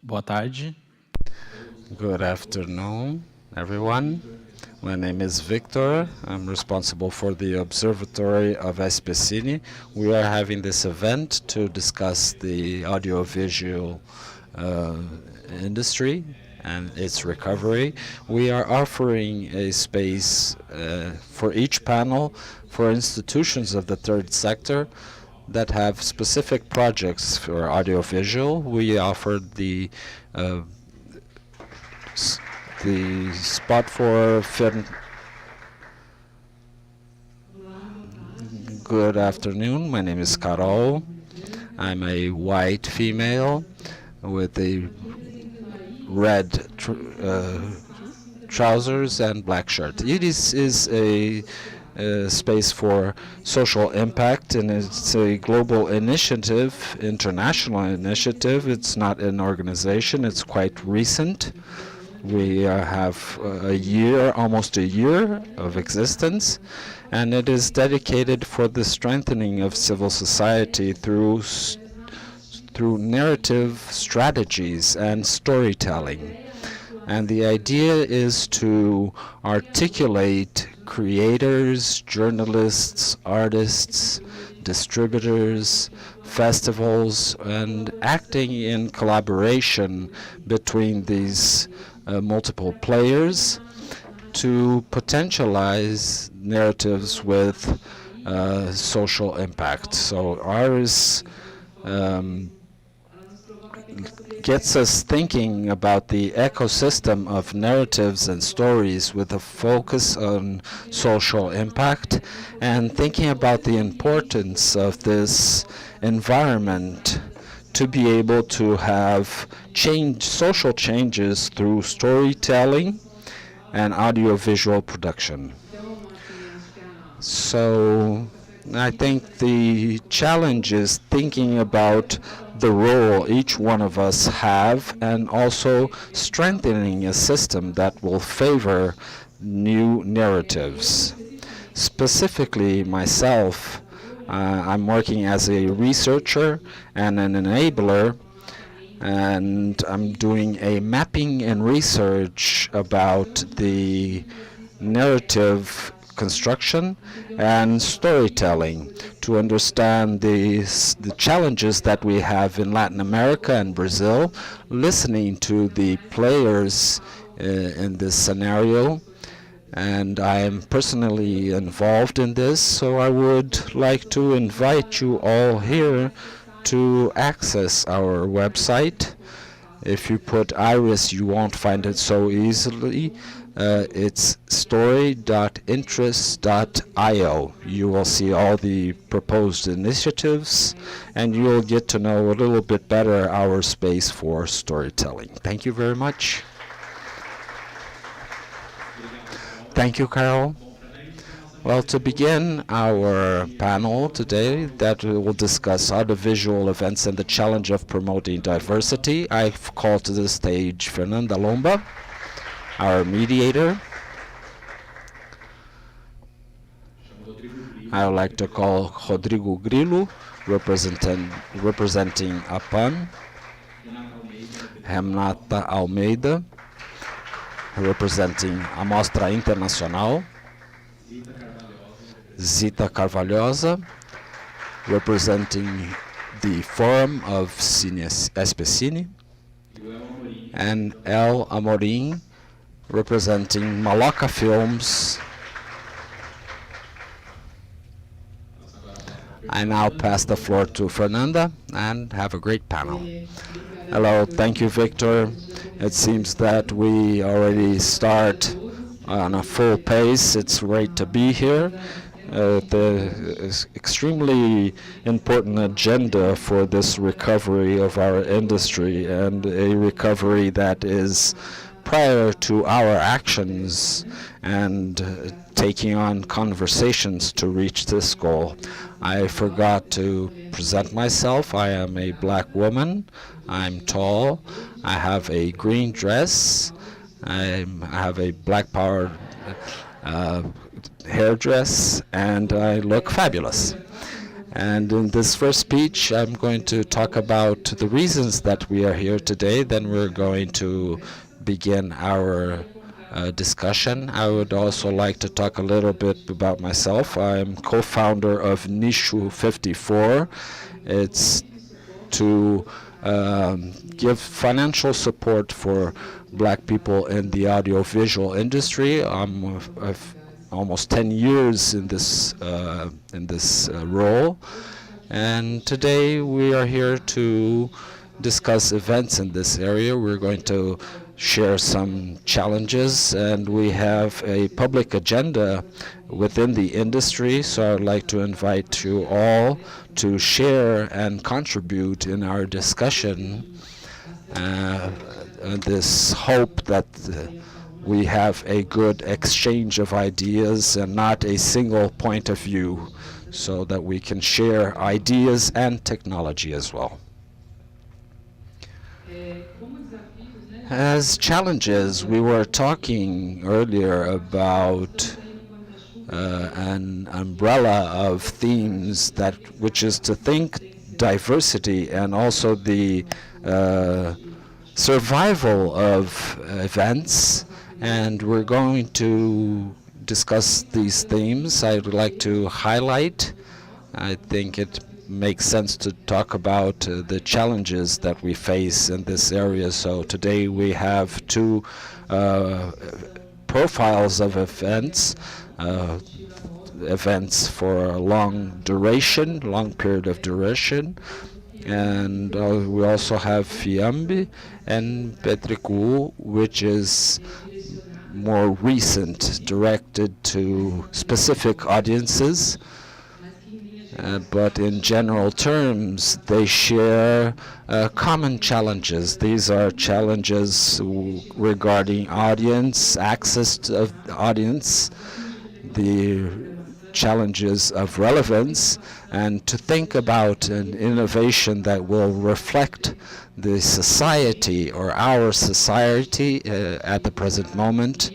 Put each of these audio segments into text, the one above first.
Boa tarde. Good afternoon, everyone. My name is Victor. I'm responsible for the Observatório da Spcine. We are having this event to discuss the audiovisual industry and its recovery. We are offering a space for each panel for institutions of the third sector that have specific projects for audiovisual. We offered the spot for film. Good afternoon. My name is Carol. I'm a white female with a red trousers and black shirt. It is a space for social impact, and it's a global initiative, international initiative. It's not an organization. It's quite recent. We have almost a year of existence, and it is dedicated for the strengthening of civil society through narrative strategies and storytelling. And the idea is to articulate creators, journalists, artists, distributors, festivals, and acting in collaboration between these multiple players to potentialize narratives with social impact. So ours gets us thinking about the ecosystem of narratives and stories with a focus on social impact, and thinking about the importance of this environment to be able to have social changes through storytelling and audiovisual production. So I think the challenge is thinking about the role each one of us have, and also strengthening a system that will favor new narratives. Specifically myself, I'm working as a researcher and an enabler, and I'm doing a mapping and research about the narrative construction and storytelling to understand the challenges that we have in Latin America and Brazil, listening to the players in this scenario. And I am personally involved in this, so I would like to invite you all here to access our website. If you put Iris, you won't find it so easily. It's story.interest.io. You will see all the proposed initiatives, and you'll get to know a little bit better our space for storytelling. Thank you very much. Thank you, Carol. Well, to begin our panel today that will discuss audiovisual events and the challenge of promoting diversity, I've called to the stage Fernanda Lomba, our mediator. I would like to call Rodrigo Grillo, representing APAN, Renata Almeida, representing a Mostra Internacional, Zita Carvalhosa, representing the Forum SPCine, and El Amorim, representing Maloca Films. I now pass the floor to Fernanda, and have a great panel. Hello, thank you, Victor. It seems that we already start on a full pace. It's great to be here. The extremely important agenda for this recovery of our industry, and a recovery that is prior to our actions and taking on conversations to reach this goal. I forgot to present myself. I am a black woman. I'm tall. I have a green dress. I have a black power hairdress, and I look fabulous. And in this first speech, I'm going to talk about the reasons that we are here today. Then we're going to begin our discussion. I would also like to talk a little bit about myself. I'm co-founder of Nicho 54. It's to give financial support for Black people in the audiovisual industry. I've almost 10 years in this role, and today we are here to discuss events in this area. We're going to share some challenges, and we have a public agenda within the industry, so I'd like to invite you all to share and contribute in our discussion. This hope that we have a good exchange of ideas and not a single point of view, so that we can share ideas and technology as well. As challenges, we were talking earlier about an umbrella of themes which is to think diversity and also the survival of events, and we're going to discuss these themes. I would like to highlight, I think it makes sense to talk about the challenges that we face in this area. So today we have two profiles of events. Events for a long period of duration, and we also have Fiambi and Petricu, which is more recent, directed to specific audiences, but in general terms they share common challenges. These are challenges regarding audience, access to the audience, the challenges of relevance, and to think about an innovation that will reflect the society or our society at the present moment,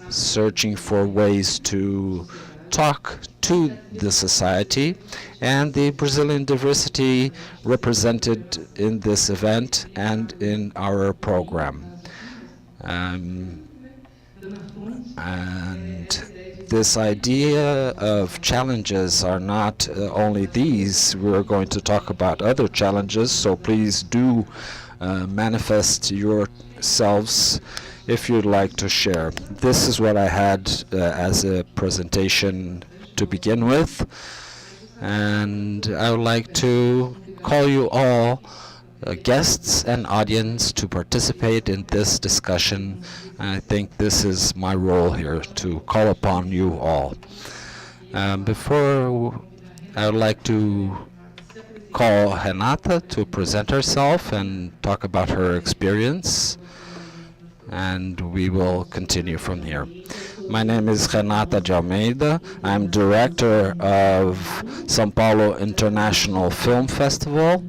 searching for ways to talk to the society and the Brazilian diversity represented in this event and in our program. And this idea of challenges are not only these. We're going to talk about other challenges, so please do manifest yourselves if you'd like to share. This is what I had as a presentation to begin with, and I would like to call you all guests and audience to participate in this discussion. I think this is my role here, to call upon you all. Before, I would like to call Renata to present herself and talk about her experience, and we will continue from here. My name is Renata de Almeida. I'm director of São Paulo International Film Festival.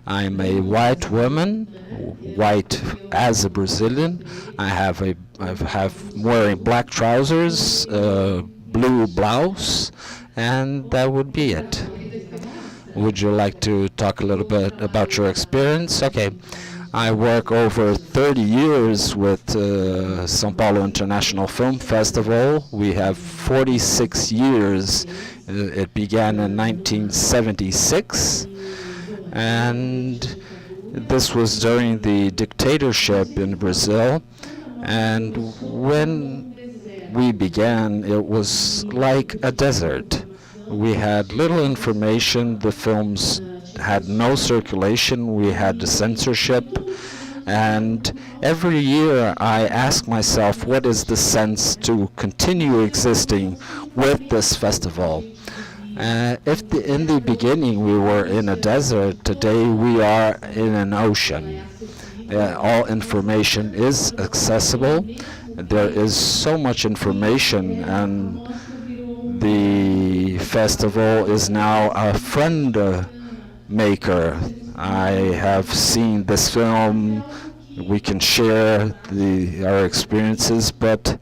I'm a white woman, white as a Brazilian. I'm wearing black trousers, blue blouse, and that would be it. Would you like to talk a little bit about your experience? Okay. I work over 30 years with São Paulo International Film Festival. We have 46 years. It began in 1976. And this was during the dictatorship in Brazil. And when we began, it was like a desert. We had little information. The films had no circulation. We had the censorship. And every year I ask myself, what is the sense to continue existing with this festival? If in the beginning we were in a desert, today we are in an ocean. All information is accessible. There is so much information, and the festival is now a friend maker. I have seen this film. We can share our experiences, but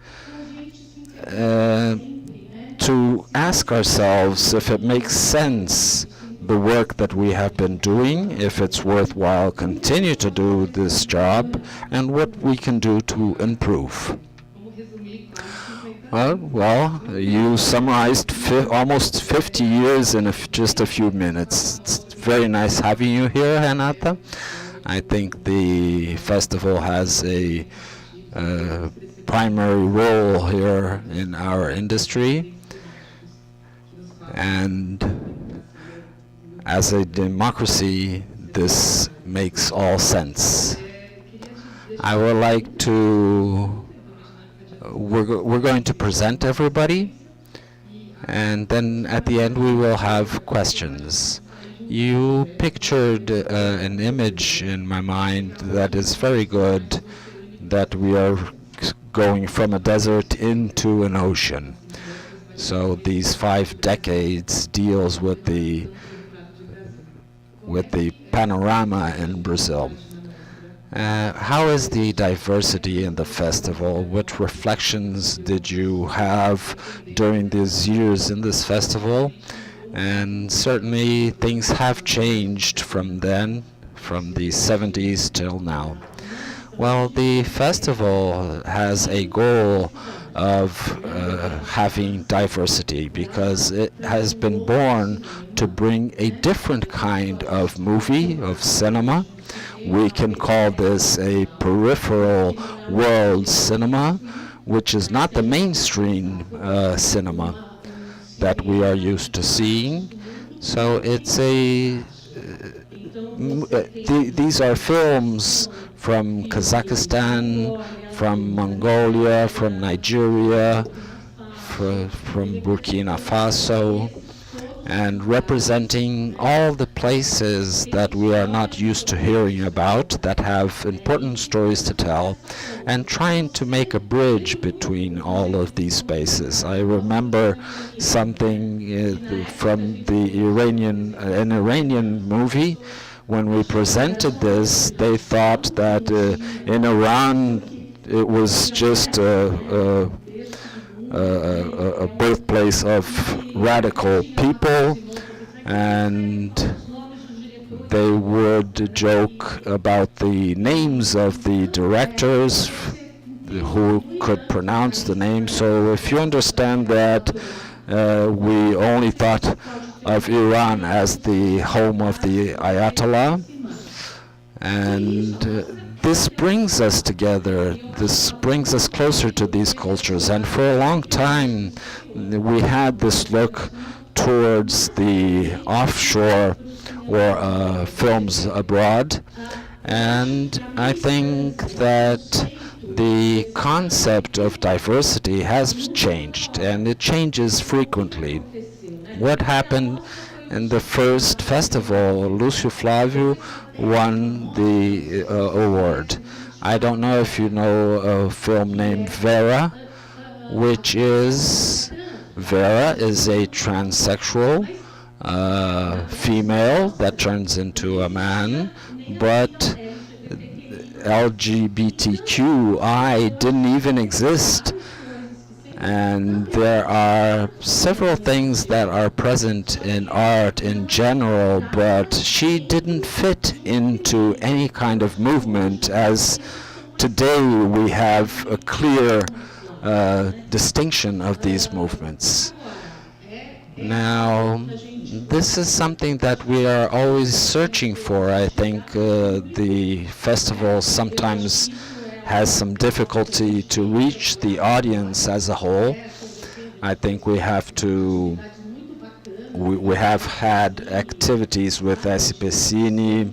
to ask ourselves if it makes sense, the work that we have been doing, if it's worthwhile continue to do this job, and what we can do to improve. Well, you summarized almost 50 years in just a few minutes. It's very nice having you here, Renata. I think the festival has a primary role here in our industry, and as a democracy, this makes all sense. I would like to, we're going to present everybody, and then at the end we will have questions. You pictured an image in my mind that is very good, that we are going from a desert into an ocean. So these 5 decades deals with the panorama in Brazil. How is the diversity in the festival? What reflections did you have during these years in this festival? And certainly things have changed from then, from the 70s till now. Well, the festival has a goal of having diversity because it has been born to bring a different kind of movie, of cinema. We can call this a peripheral world cinema, which is not the mainstream cinema that we are used to seeing. So it's these are films from Kazakhstan, from Mongolia, from Nigeria, from Burkina Faso, and representing all the places that we are not used to hearing about, that have important stories to tell, and trying to make a bridge between all of these spaces. I remember something from the an Iranian movie. When we presented this, they thought that in Iran it was just a birthplace of radical people, and they would joke about the names of the directors who could pronounce the name. So if you understand that we only thought of Iran as the home of the Ayatollah, and this brings us together, this brings us closer to these cultures. And for a long time we had this look towards the offshore or films abroad, and I think that the concept of diversity has changed, and it changes frequently. What happened in the first festival? Lúcio Flávio won the award. I don't know if you know a film named Vera, which is, Vera is a transsexual female that turns into a man, but LGBTQI didn't even exist. And there are several things that are present in art in general, but she didn't fit into any kind of movement, as today we have a clear distinction of these movements. Now, this is something that we are always searching for. I think the festival sometimes has some difficulty to reach the audience as a whole. I think we have to, we have had activities with SPCine,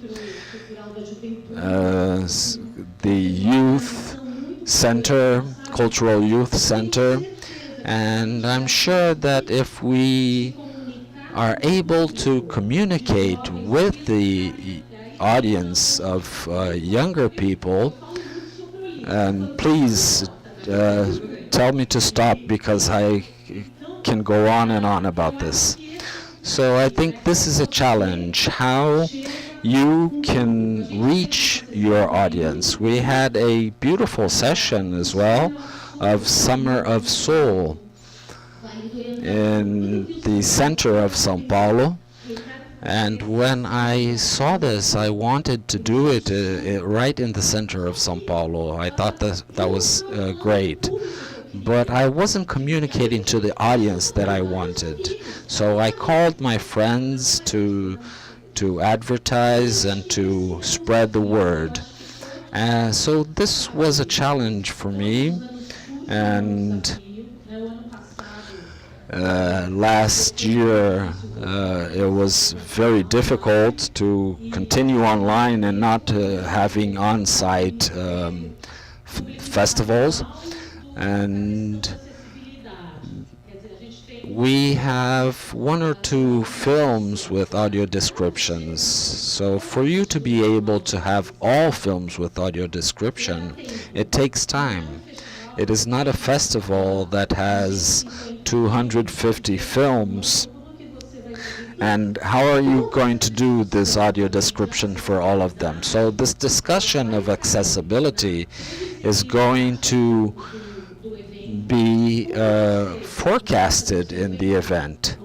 the youth center, cultural youth center, and I'm sure that if we are able to communicate with the audience of younger people, and please tell me to stop because I can go on and on about this. So I think this is a challenge, how you can reach your audience. We had a beautiful session as well of Summer of Soul in in the center of São Paulo. And when I saw this, I wanted to do it right in the center of São Paulo. I thought that was great. But I wasn't communicating to the audience that I wanted. So I called my friends to advertise and to spread the word. So this was a challenge for me. And last year it was very difficult to continue online and not having on-site festivals. And we have 1 or 2 films with audio descriptions. So for you to be able to have all films with audio description, it takes time. It is not a festival that has 250 films. And how are you going to do this audio description for all of them? So this discussion of accessibility is going to be forecasted in the event.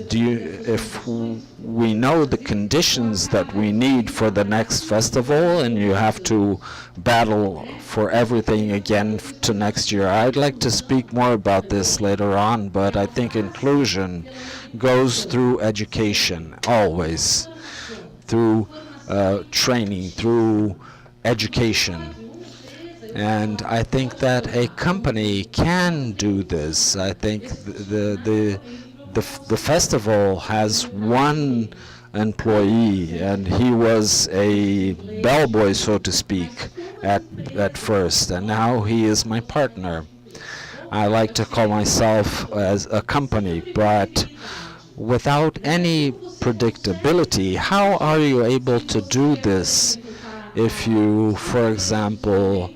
If we know the conditions that we need for the next festival, and you have to battle for everything again to next year. I'd like to speak more about this later on, but I think inclusion goes through education, always, through training, through education. And I think that a company can do this. I think the festival has one employee, and he was a bellboy, so to speak, at first, and now he is my partner. I like to call myself as a company, but without any predictability, how are you able to do this if you, for example,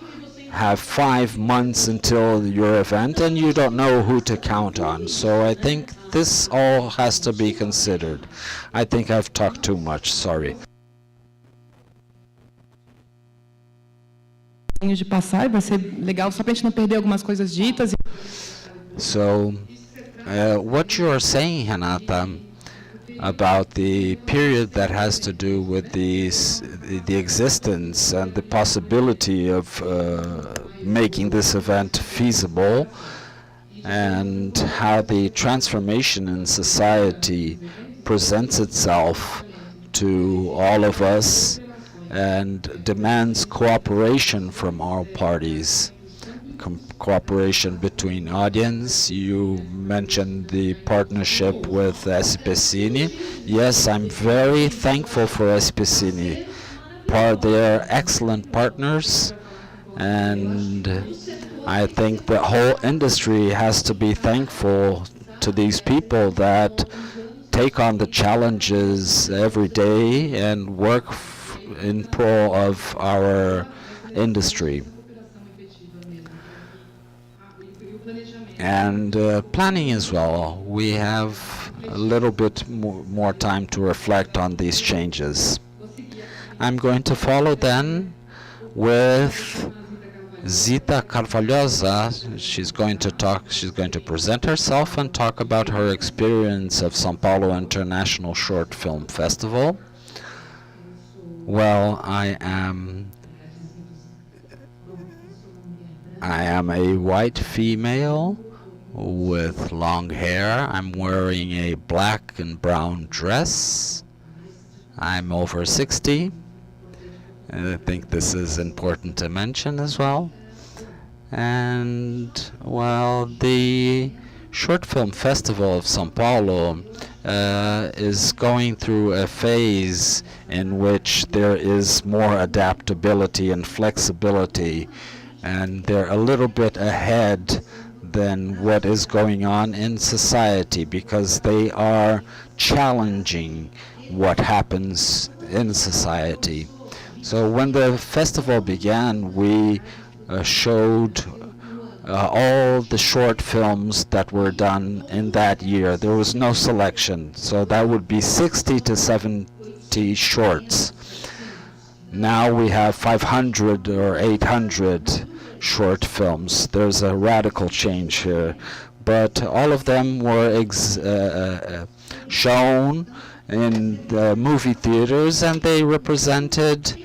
have 5 months until your event and you don't know who to count on? So I think this all has to be considered. I think I've talked too much, sorry. De passar, vai ser legal só para a gente não perder algumas coisas ditas. So what you are saying, Renata, about the period that has to do with the existence and the possibility of making this event feasible, and how the transformation in society presents itself to all of us and demands cooperation from all parties. Cooperation between audience. You mentioned the partnership with SPCine. Yes, I'm very thankful for SPCine. They're excellent partners, and I think the whole industry has to be thankful to these people that take on the challenges every day and work in pro of our industry. And planning as well. We have a little bit more time to reflect on these changes. I'm going to follow then with Zita Carvalhosa. She's going to present herself and talk about her experience of São Paulo International Short Film Festival. Well, I am a white female with long hair. I'm wearing a black and brown dress. I'm over 60. And I think this is important to mention as well. And, well, the Short Film Festival of São Paulo is going through a phase in which there is more adaptability and flexibility, and they're a little bit ahead than what is going on in society, because they are challenging what happens in society. So when the festival began, we showed all the short films that were done in that year. There was no selection, so that would be 60 to 70 shorts. Now we have 500 or 800 short films. There's a radical change here. but all of them were shown in the movie theaters, and they represented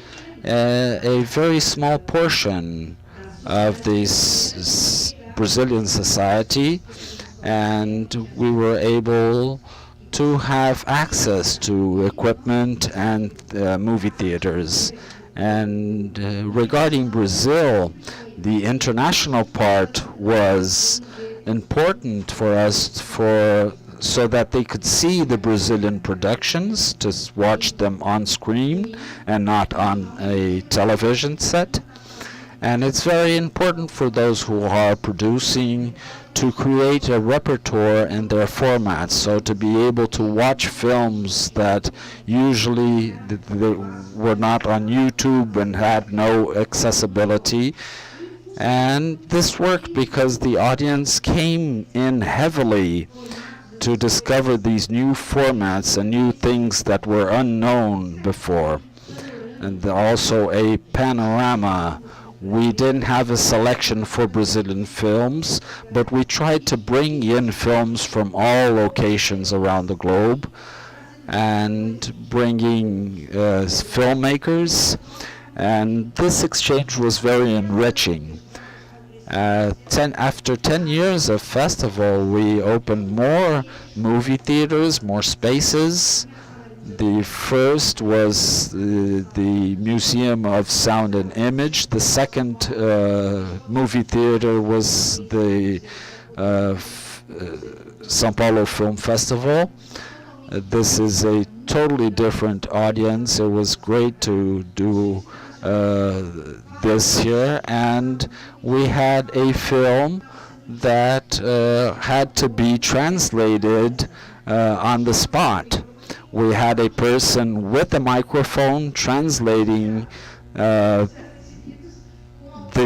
a very small portion of this Brazilian society, and we were able to have access to equipment and movie theaters. And regarding Brazil, the international part was important for us so that they could see the Brazilian productions, to watch them on screen and not on a television set. And it's very important for those who are producing to create a repertoire in their formats, so to be able to watch films that usually they were not on YouTube and had no accessibility. And this worked because the audience came in heavily to discover these new formats and new things that were unknown before. And also a panorama. We didn't have a selection for Brazilian films, but we tried to bring in films from all locations around the globe and bringing filmmakers, and this exchange was very enriching. After 10 years of festival, we opened more movie theaters, more spaces. The first was the Museum of Sound and Image. The second movie theater was the São Paulo Film Festival. This is a totally different audience. It was great to do this here, and we had a film that had to be translated on the spot. We had a person with a microphone translating the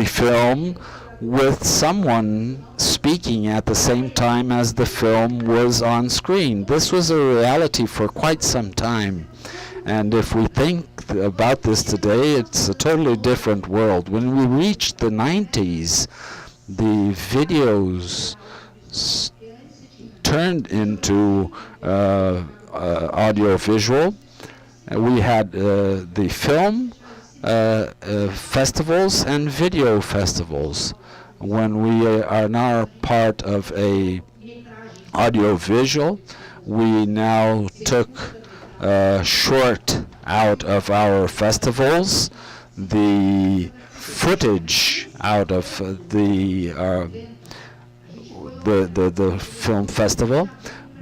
film with someone speaking at the same time as the film was on screen. This was a reality for quite some time. And if we think about this today, it's a totally different world. When we reached the 90s, the videos turned into audio-visual. We had the film festivals and video festivals. When we are now part of a audio-visual, we now took short out of our festivals, the footage out of the film festival,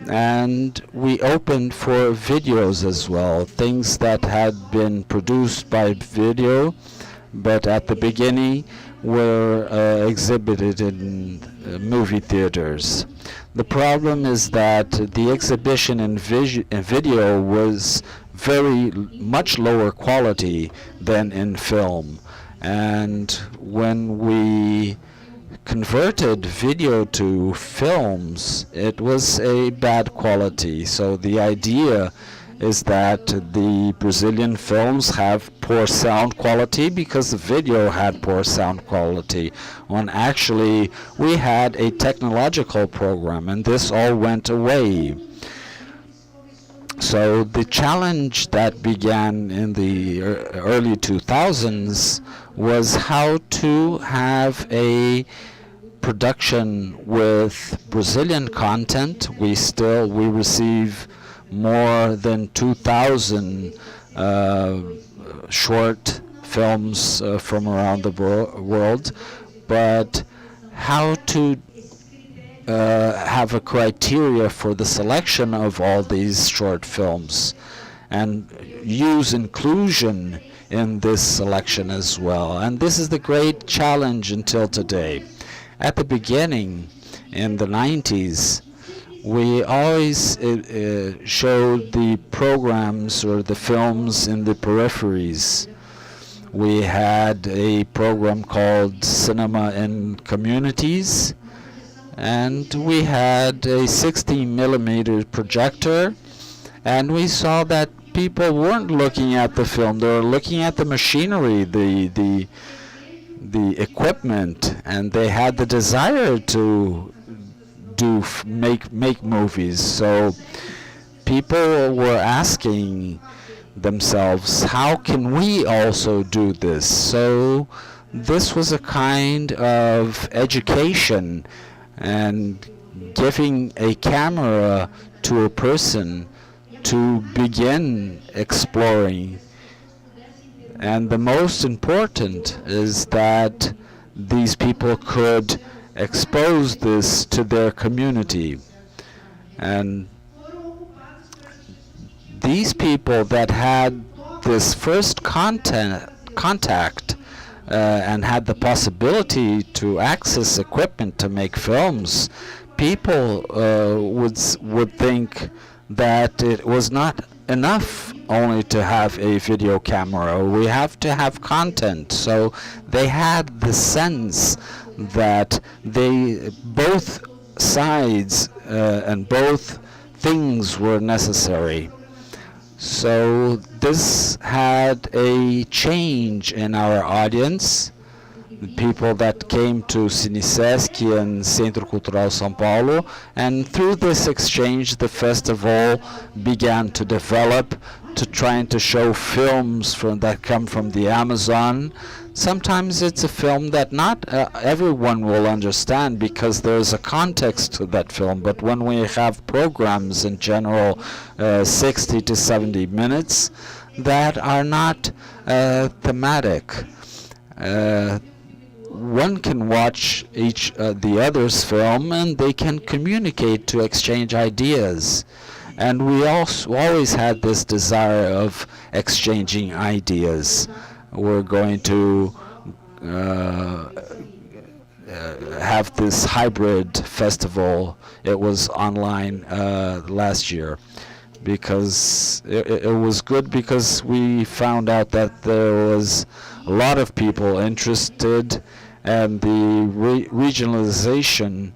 and we opened for videos as well, things that had been produced by video, but at the beginning were exhibited in movie theaters. The problem is that the exhibition in video was very much lower quality than in film. And when we converted video to films, it was a bad quality. So the idea is that the Brazilian films have poor sound quality because the video had poor sound quality, when actually we had a technological program, and this all went away. So the challenge that began in the early 2000s was how to have a production with Brazilian content. We receive more than 2,000 short films from around the world, but how to have a criteria for the selection of all these short films and use inclusion in this selection as well. And this is the great challenge until today. At the beginning, in the 90s, we always showed the programs or the films in the peripheries. We had a program called Cinema in Communities, and we had a 16mm projector, and we saw that people weren't looking at the film, they were looking at the machinery, the equipment, and they had the desire to make movies. So people were asking themselves, how can we also do this? So this was a kind of education and giving a camera to a person to begin exploring. And the most important is that these people could expose this to their community. And these people that had this first contact and had the possibility to access equipment to make films, people would think that it was not enough only to have a video camera. We have to have content. So they had the sense that both sides and both things were necessary. So this had a change in our audience. The people that came to Cinesesc and Centro Cultural São Paulo, and through this exchange the festival began to develop, to trying to show films that come from the Amazon. Sometimes it's a film that not everyone will understand because there's a context to that film, but when we have programs in general 60 to 70 minutes that are not thematic, one can watch the other's film and they can communicate to exchange ideas. And we also always had this desire of exchanging ideas. We're going to have this hybrid festival. It was online last year because it was good because we found out that there was a lot of people interested, and the regionalization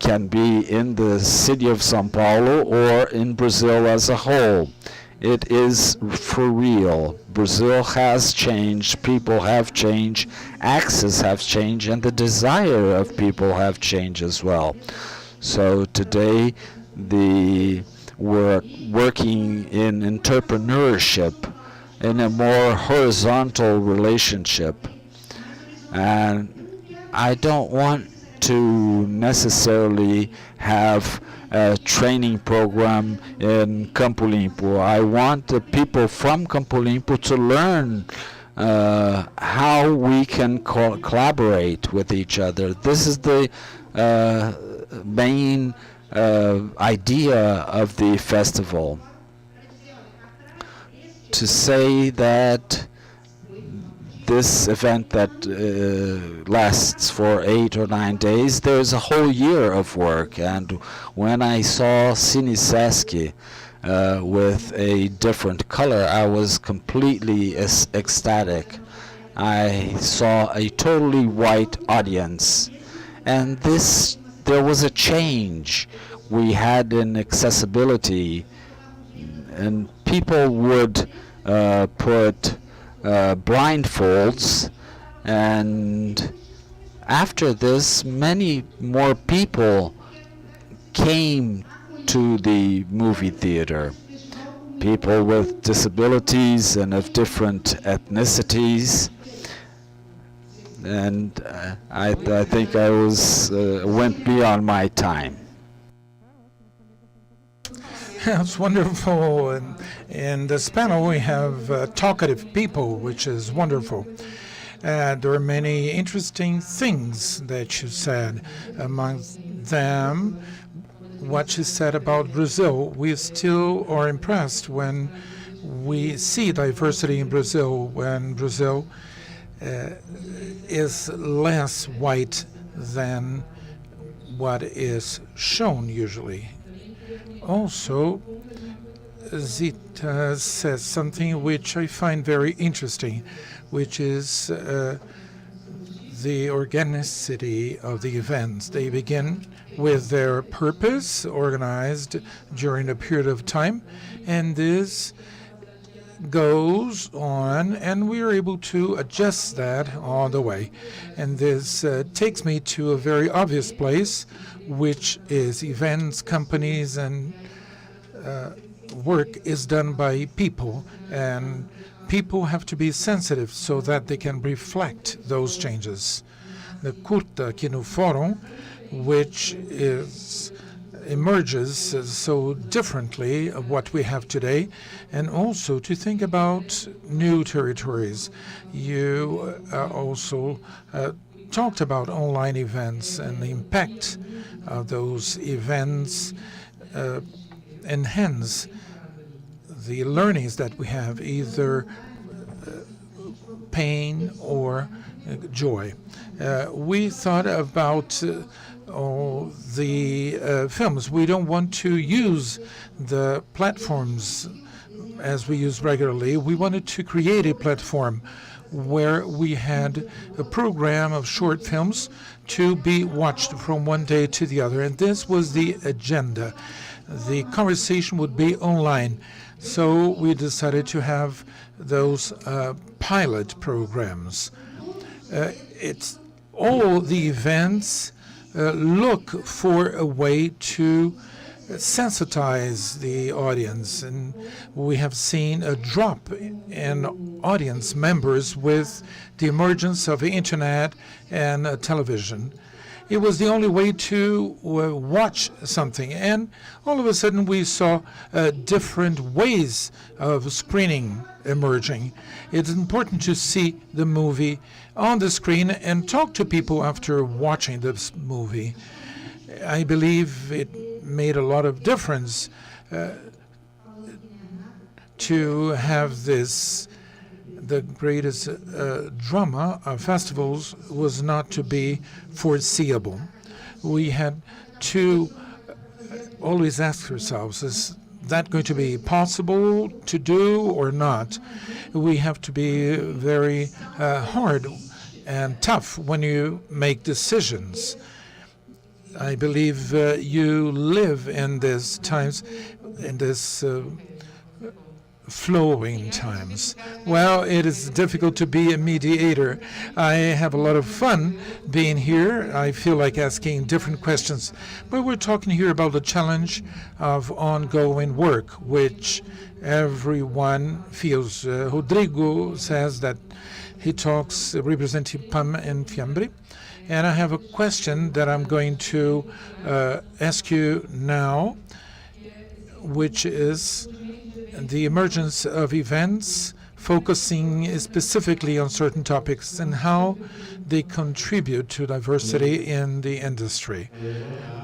can be in the city of São Paulo or in Brazil as a whole. It is for real. Brazil has changed, people have changed, access have changed, and the desire of people have changed as well. So today we're working in entrepreneurship, in a more horizontal relationship. And I don't want to necessarily have a training program in Campo Limpo. I want the people from Campo Limpo to learn how we can collaborate with each other. This is the main idea of the festival. To say that this event that lasts for 8 or 9 days, there's a whole year of work. And when I saw Cinesesc with a different color, I was completely ecstatic. I saw a totally white audience. And there was a change we had in accessibility, and people would put blindfolds, and after this many more people came to the movie theater. People with disabilities and of different ethnicities, and I think I went beyond my time. That's wonderful. And in this panel, we have talkative people, which is wonderful. There are many interesting things that you said. Among them, what you said about Brazil. We still are impressed when we see diversity in Brazil, when Brazil is less white than what is shown usually. Also, Zita says something which I find very interesting, which is the organicity of the events. They begin with their purpose, organized during a period of time, and this goes on, and we are able to adjust that on the way. And this takes me to a very obvious place, which is events, companies, and work is done by people, and people have to be sensitive so that they can reflect those changes. The Curta aqui no Fórum, which emerges so differently of what we have today, and also to think about new territories. You also talked about online events and the impact of those events enhance the learnings that we have, either pain or joy. We thought about all the films. We don't want to use the platforms as we use regularly. We wanted to create a platform where we had a program of short films to be watched from one day to the other. And this was the agenda. The conversation would be online. So we decided to have those pilot programs. It's all the events look for a way to sensitize the audience, and we have seen a drop in audience members with the emergence of the internet and television. It was the only way to watch something, and all of a sudden we saw different ways of screening emerging. It's important to see the movie on the screen and talk to people after watching this movie. I believe it made a lot of difference to have this. The greatest drama of festivals was not to be foreseeable. We had to always ask ourselves, is that going to be possible to do or not? We have to be very hard and tough when you make decisions. I believe you live in these times, in this flowing times. Well, it is difficult to be a mediator. I have a lot of fun being here. I feel like asking different questions. But we're talking here about the challenge of ongoing work, which everyone feels. Rodrigo says that he talks representing PAM and Fiambre. And I have a question that I'm going to ask you now, which is the emergence of events focusing specifically on certain topics and how they contribute to diversity in the industry.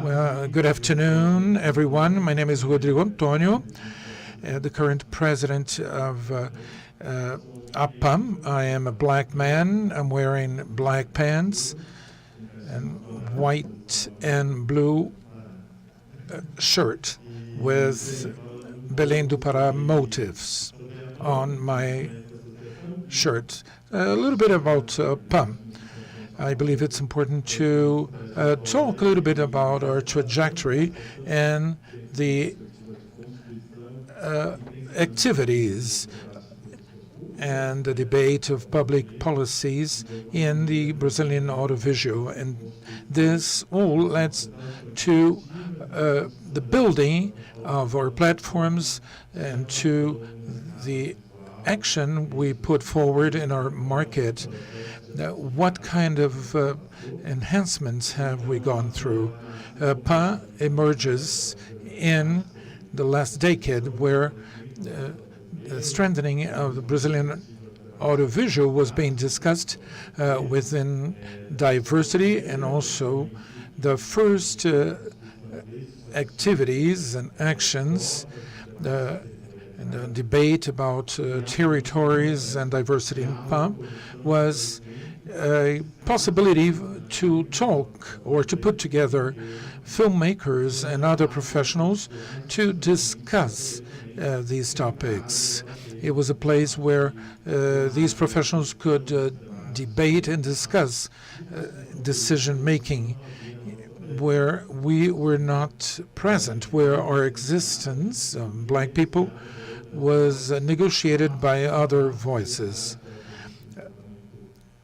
Well, good afternoon, everyone. My name is Rodrigo Antonio, the current president of APAM. I am a black man. I'm wearing black pants and white and blue shirt with Belém do Pará motifs on my shirt. A little bit about PAM. I believe it's important to talk a little bit about our trajectory and the activities and the debate of public policies in the Brazilian audiovisual. And this all leads to the building of our platforms and to the action we put forward in our market. What kind of enhancements have we gone through? PAN emerges in the last decade, where the strengthening of the Brazilian audiovisual was being discussed within diversity, and also the first activities and actions, and the debate about territories and diversity in PAM was a possibility to talk or to put together filmmakers and other professionals to discuss these topics. It was a place where these professionals could debate and discuss decision-making, where we were not present, where our existence, black people, was negotiated by other voices.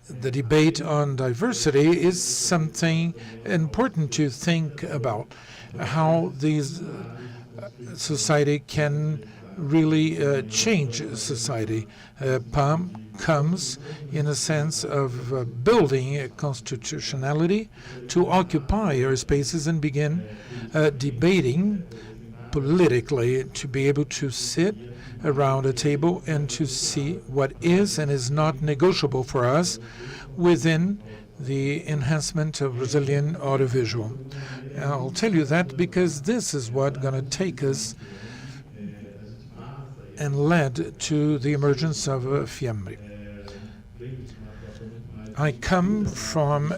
The debate on diversity is something important to think about, how these society can really change society. PAM comes in a sense of building a constitutionality to occupy our spaces and begin debating politically, to be able to sit around a table and to see what is and is not negotiable for us within the enhancement of Brazilian audiovisual. I'll tell you that because this is what's going to take us and led to the emergence of FIAMRE. I come from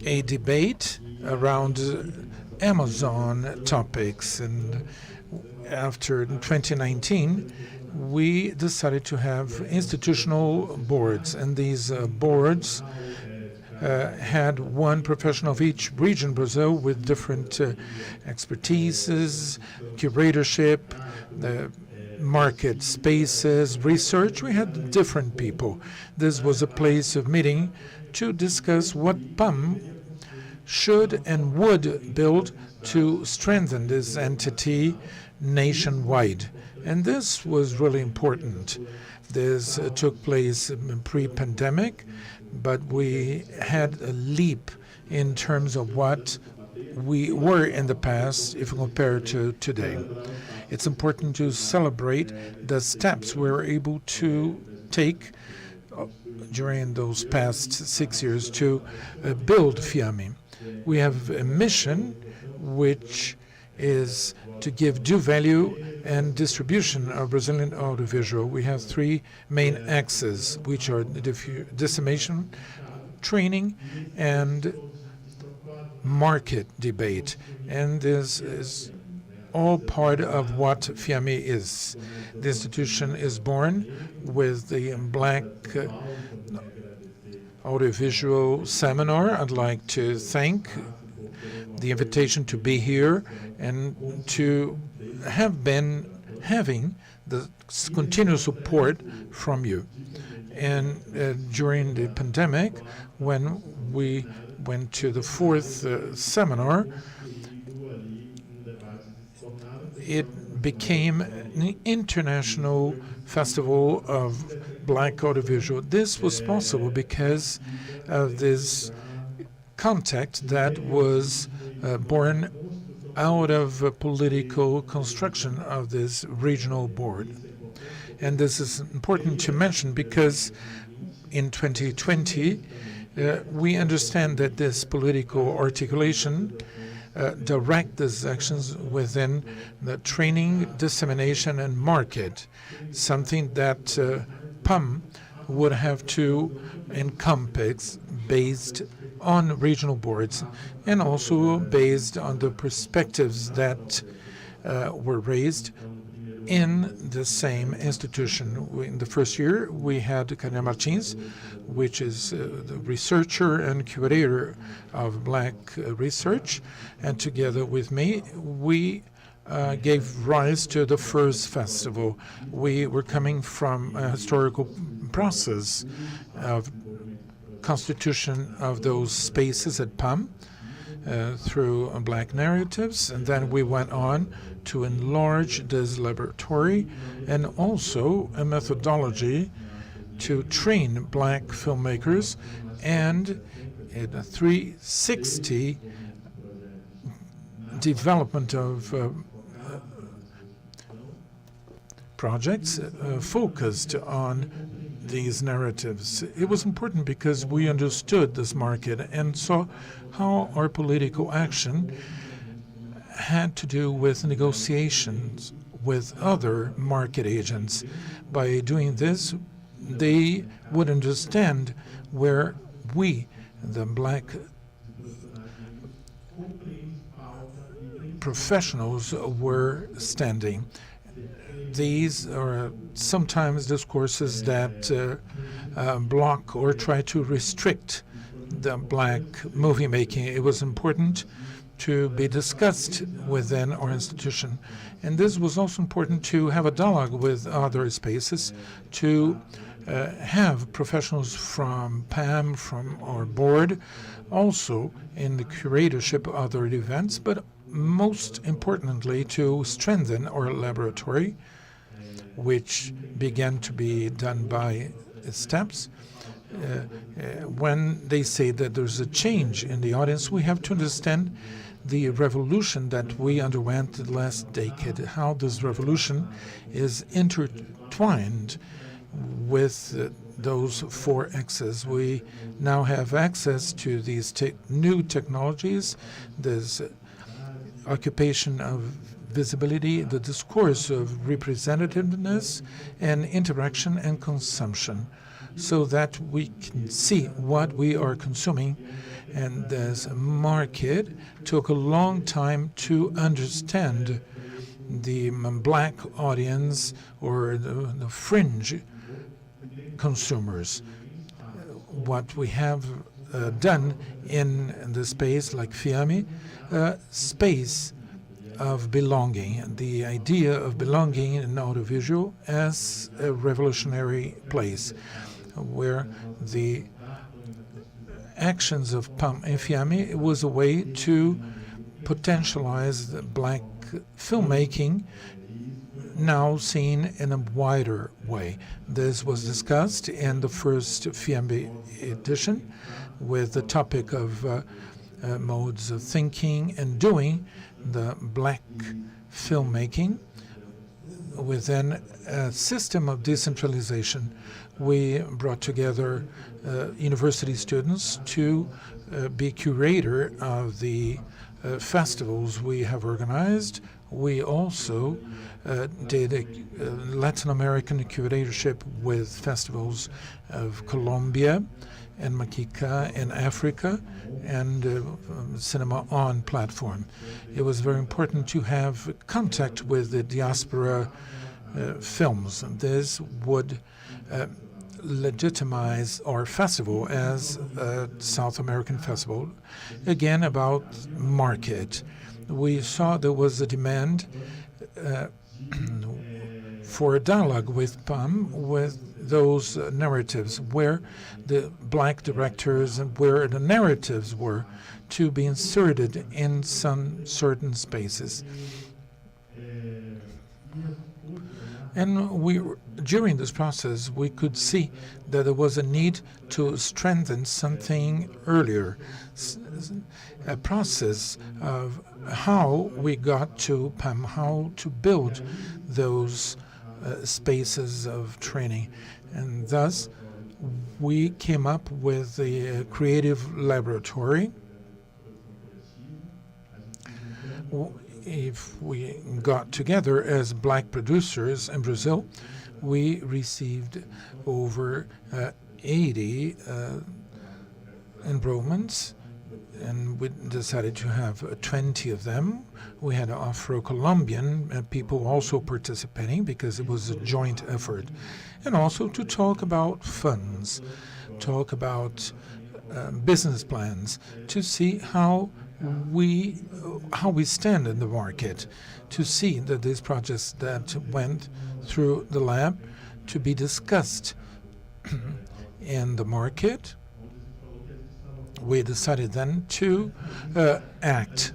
a debate around Amazon topics, and after 2019 we decided to have institutional boards, and these boards had one professional of each region, Brazil, with different expertises, curatorship, market spaces, research. We had different people. This was a place of meeting to discuss what PAM should and would build to strengthen this entity nationwide. And this was really important. This took place pre-pandemic, but we had a leap in terms of what we were in the past if compared to today. It's important to celebrate the steps we were able to take during those past 6 years to build FIAMRE. We have a mission which is to give due value and distribution of Brazilian audiovisual. We have three main axes, which are dissemination, training, and market debate. And this is all part of what FIAMRE is. The institution is born with the Black Audiovisual Seminar. I'd like to thank the invitation to be here and to have been having the continuous support from you. And during the pandemic, when we went to the fourth seminar, it became an international festival of Black audiovisual. This was possible because of this contact that was born out of a political construction of this regional board. And this is important to mention because in 2020, we understand that this political articulation direct these actions within the training, dissemination, and market, something that PAM would have to encompass based on regional boards and also based on the perspectives that were raised in the same institution. In the first year, we had Karina Martins, which is the researcher and curator of Black research, and together with me, we gave rise to the first festival. We were coming from a historical process of constitution of those spaces at PAM through Black narratives, and then we went on to enlarge this laboratory and also a methodology to train Black filmmakers, and in a 360 development of projects focused on these narratives. It was important because we understood this market and saw how our political action had to do with negotiations with other market agents. By doing this, they would understand where we, the Black professionals, were standing. These are sometimes discourses that block or try to restrict the black movie making. It was important to be discussed within our institution. And this was also important to have a dialogue with other spaces, to have professionals from PAM, from our board, also in the curatorship of other events, but most importantly to strengthen our laboratory, which began to be done by steps. When they say that there's a change in the audience, we have to understand the revolution that we underwent the last decade, how this revolution is intertwined with those 4 X's. We now have access to these new technologies, this occupation of visibility, the discourse of representativeness, and interaction and consumption, so that we can see what we are consuming. And this market took a long time to understand the black audience or the fringe consumers. What we have done in the space like FIAME, space of belonging, the idea of belonging in audiovisual as a revolutionary place where the actions of PAM and FIAME was a way to potentialize the black filmmaking, now seen in a wider way. This was discussed in the first FIAME edition with the topic of modes of thinking and doing the black filmmaking within a system of decentralization. We brought together university students to be curator of the festivals we have organized. We also did a Latin American curatorship with festivals of Colombia and Maquica in Africa, and Cinema On platform. It was very important to have contact with the diaspora films. This would legitimize our festival as a South American festival. Again, about market. We saw there was a demand for a dialogue with PAM, with those narratives, where the black directors and where the narratives were to be inserted in some certain spaces. And during this process, we could see that there was a need to strengthen something earlier, a process of how we got to PAM, how to build those spaces of training. And thus, we came up with the creative laboratory. If we got together as black producers in Brazil, we received over 80 enrollments, and we decided to have 20 of them. We had Afro-Colombian people also participating because it was a joint effort. And also to talk about funds, talk about business plans, to see how we stand in the market, to see that these projects that went through the lab to be discussed in the market. We decided then to act.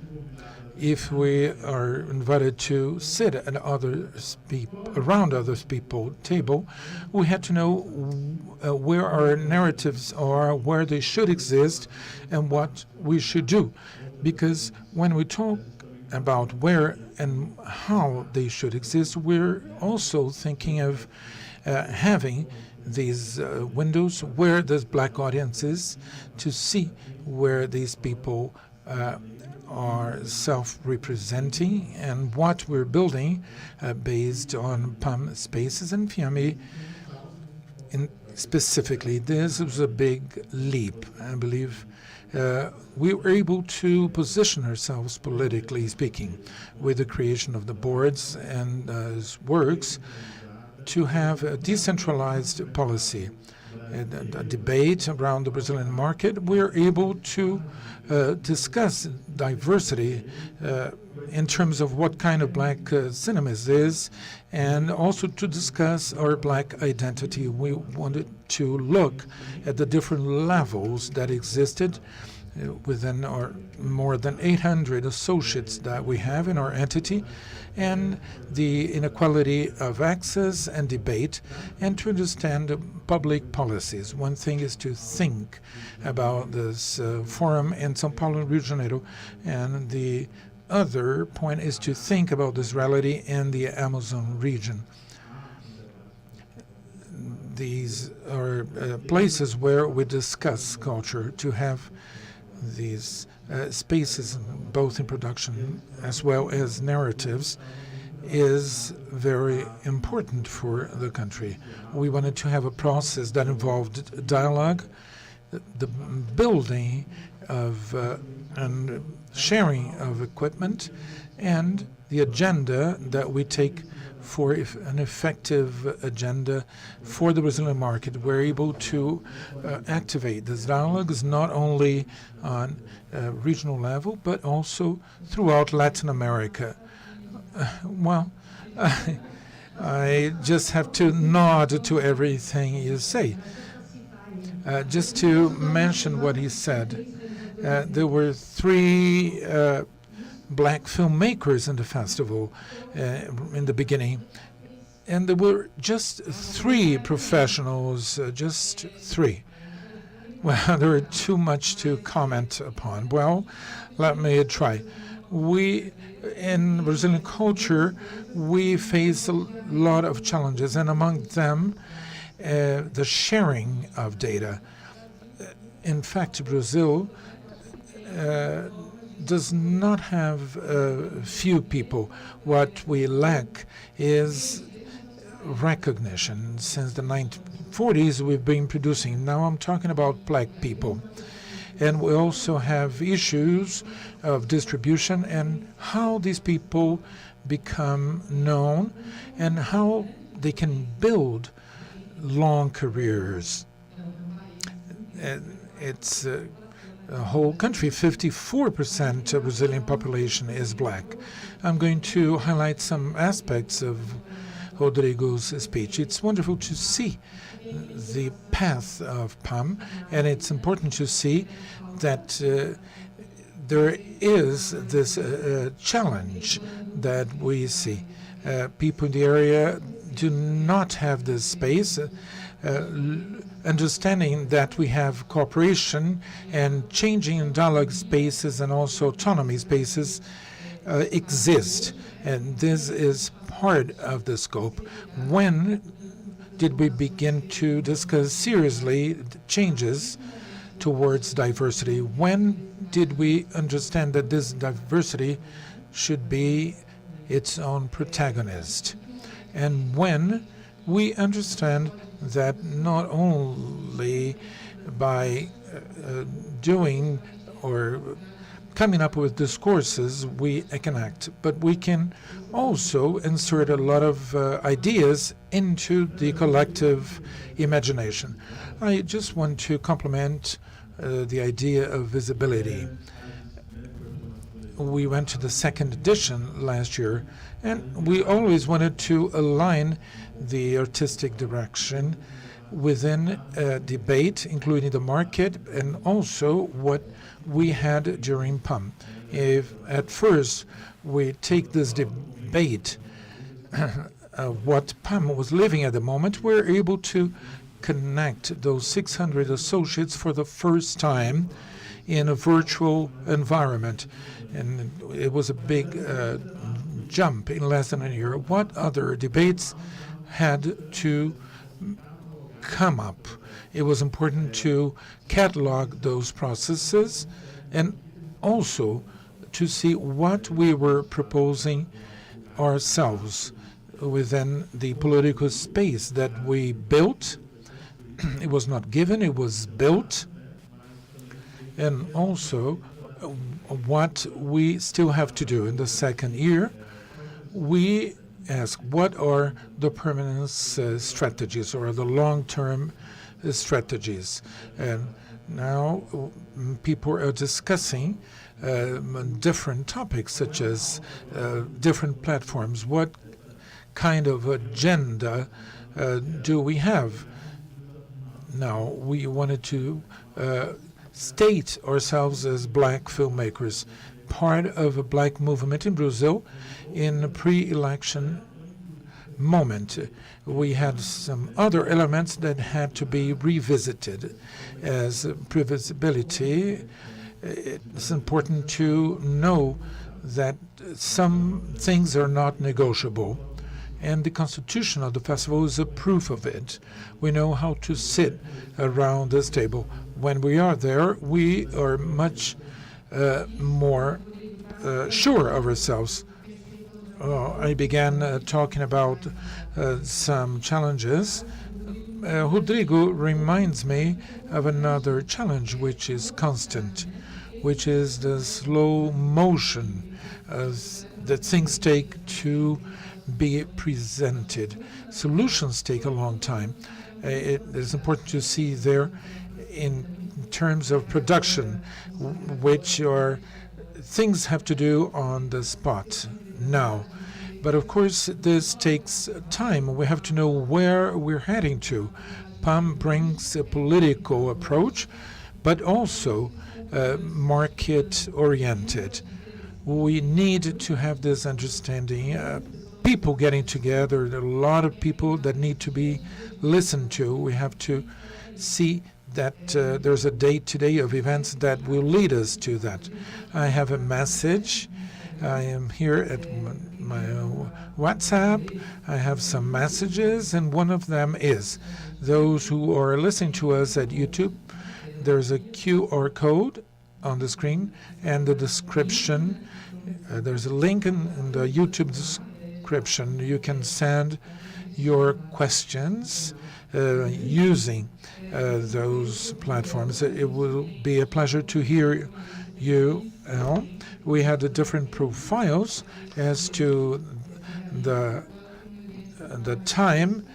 If we are invited to sit at around other people's table, we had to know where our narratives are, where they should exist, and what we should do. Because when we talk about where and how they should exist, we're also thinking of having these windows where this black audience is, to see where these people are self-representing and what we're building based on PAM spaces and FIAME. Specifically, this was a big leap. I believe we were able to position ourselves, politically speaking, with the creation of the boards and works, to have a decentralized policy. a debate around the Brazilian market, we're able to discuss diversity in terms of what kind of black cinema is, and also to discuss our black identity. We wanted to look at the different levels that existed within our more than 800 associates that we have in our entity, and the inequality of access and debate, and to understand public policies. One thing is to think about this forum in São Paulo and Rio de Janeiro, and the other point is to think about this reality in the Amazon region. These are places where we discuss culture, to have these spaces, both in production as well as narratives, is very important for the country. We wanted to have a process that involved dialogue, the building of and sharing of equipment, and the agenda that we take for an effective agenda for the Brazilian market. We're able to activate this dialogue is not only on a regional level, but also throughout Latin America. I just have to nod to everything you say. Just to mention what he said, there were 3 black filmmakers in the festival in the beginning, and there were just 3 professionals, just 3. Well, there are too much to comment upon. Well, let me try. We, in Brazilian culture, we face a lot of challenges, and among them, the sharing of data. In fact, Brazil does not have few people. What we lack is recognition. Since the 1940s, we've been producing. Now I'm talking about black people. And we also have issues of distribution and how these people become known and how they can build long careers. It's a whole country, 54% of Brazilian population is black. I'm going to highlight some aspects of Rodrigo's speech. It's wonderful to see the path of PAM, and it's important to see that there is this challenge that we see. People in the area do not have this space. Understanding that we have cooperation and changing in dialogue spaces and also autonomy spaces exist. And this is part of the scope. When did we begin to discuss seriously changes towards diversity? When did we understand that this diversity should be its own protagonist? And when we understand that not only by doing or coming up with discourses we can act, but we can also insert a lot of ideas into the collective imagination. I just want to compliment the idea of visibility. We went to the 2nd edition last year, and we always wanted to align the artistic direction within a debate, including the market, and also what we had during PAM. If at first we take this debate what PAM was living at the moment, we're able to connect those 600 associates for the first time in a virtual environment. And it was a big jump in less than a year. What other debates had to come up? It was important to catalog those processes and also to see what we were proposing ourselves within the political space that we built. It was not given, it was built. And also what we still have to do in the 2nd year. We ask what are the permanence strategies or the long-term strategies. And now people are discussing different topics, such as different platforms. What kind of agenda do we have? Now, we wanted to state ourselves as black filmmakers, part of a black movement in Brazil in a pre-election moment. We had some other elements that had to be revisited as previsibility. It's important to know that some things are not negotiable, and the constitution of the festival is a proof of it. We know how to sit around this table. When we are there, we are much more sure of ourselves. I began talking about some challenges. Rodrigo reminds me of another challenge, which is constant, which is the slow motion that things take to be presented. Solutions take a long time. It is important to see there in terms of production, which are things have to do on the spot now. But of course, this takes time. We have to know where we're heading to. PAM brings a political approach, but also market-oriented. We need to have this understanding. People getting together, there are a lot of people that need to be listened to. We have to see that there's a day-to-day of events that will lead us to that. I have a message. I am here at my WhatsApp. I have some messages, and one of them is those who are listening to us at YouTube. There's a QR code on the screen and the description. There's a link in the YouTube description. You can send your questions using those platforms. It will be a pleasure to hear you. We had the different profiles as to the time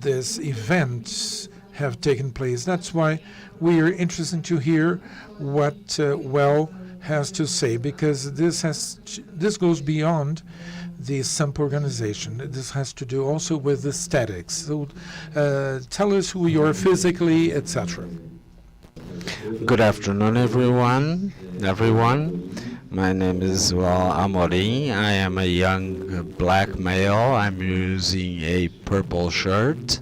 these events have taken place. That's why we are interested to hear what Well has to say, because this goes beyond the simple organization. This has to do also with aesthetics. So tell us who you are physically, etc. Good afternoon, everyone. My name is Amorim. I am a young black male. I'm using a purple shirt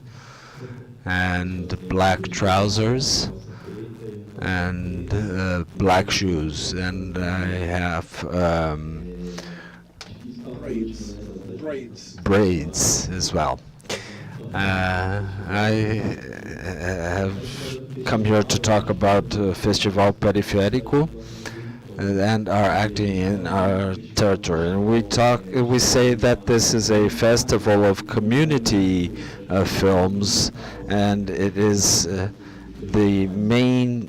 and black trousers and black shoes, and I have braids as well. I have come here to talk about Festival Periférico and are acting in our territory. And we say that this is a festival of community films, and it is the main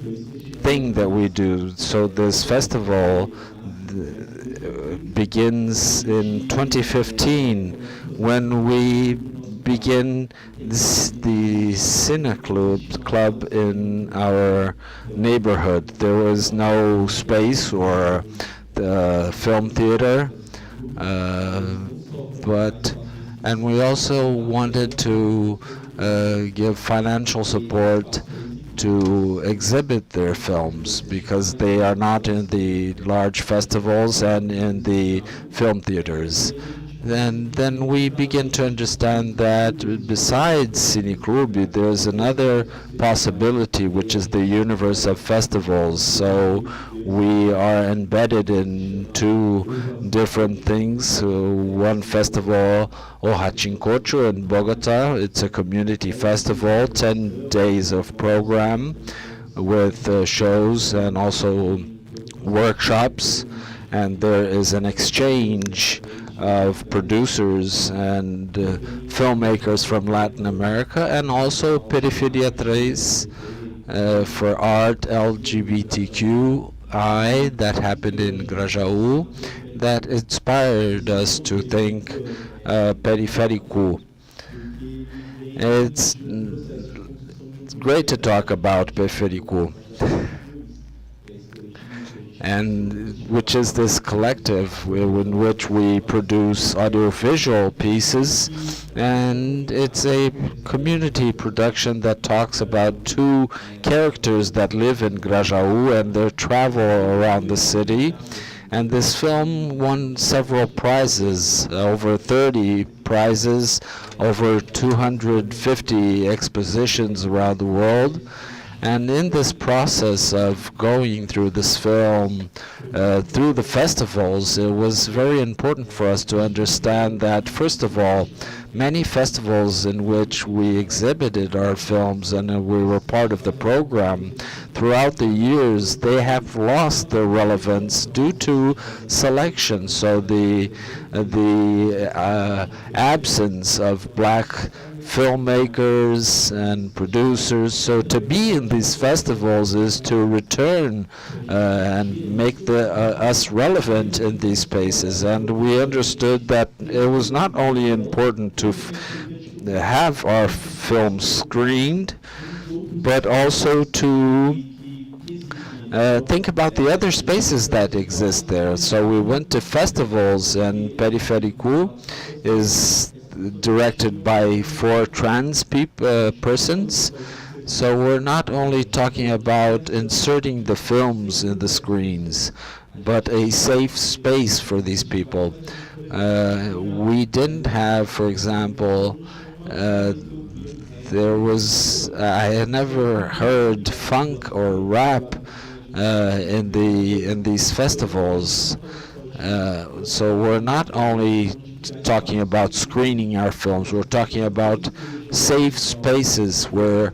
thing that we do. So this festival begins in 2015 when we begin the Cine Club in our neighborhood. There was no space or the film theater, and we also wanted to give financial support to exhibit their films, because they are not in the large festivals and in the film theaters. Then we begin to understand that besides Cine Club, there's another possibility, which is the universe of festivals. So we are embedded in two different things. One festival, O Ratincocho in Bogota. It's a community festival, 10 days of program with shows and also workshops. And there is an exchange of producers and filmmakers from Latin America, and also Periferia 3 for art LGBTQI that happened in Grajaú, that inspired us to think Periférico. It's great to talk about Periférico, and which is this collective in which we produce audiovisual pieces, and it's a community production that talks about two characters that live in Grajaú and their travel around the city. And this film won several prizes, over 30 prizes, over 250 expositions around the world. And in this process of going through this film, through the festivals, it was very important for us to understand that, first of all, many festivals in which we exhibited our films and we were part of the program, throughout the years, they have lost their relevance due to selection. So the absence of black filmmakers and producers. So to be in these festivals is to return and make us relevant in these spaces. And we understood that it was not only important to have our films screened, but also to think about the other spaces that exist there. So we went to festivals, and Periférico is directed by 4 trans persons. So we're not only talking about inserting the films in the screens, but a safe space for these people. We didn't have, for example, I had never heard funk or rap in these festivals. So we're not only talking about screening our films, we're talking about safe spaces where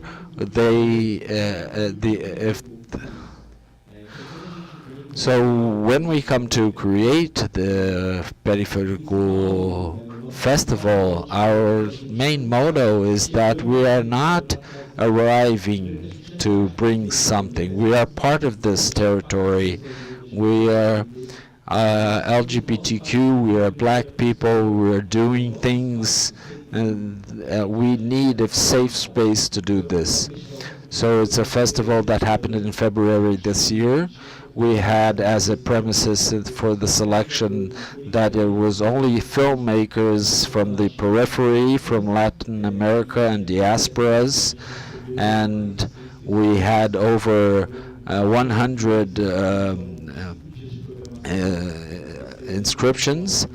so when we come to create the Periférico Festival, our main motto is that we are not arriving to bring something. We are part of this territory. We are LGBTQ, we are black people, we are doing things, and we need a safe space to do this. So it's a festival that happened in February this year. We had as a premises for the selection that it was only filmmakers from the periphery, from Latin America and diasporas, and we had over 100 inscriptions.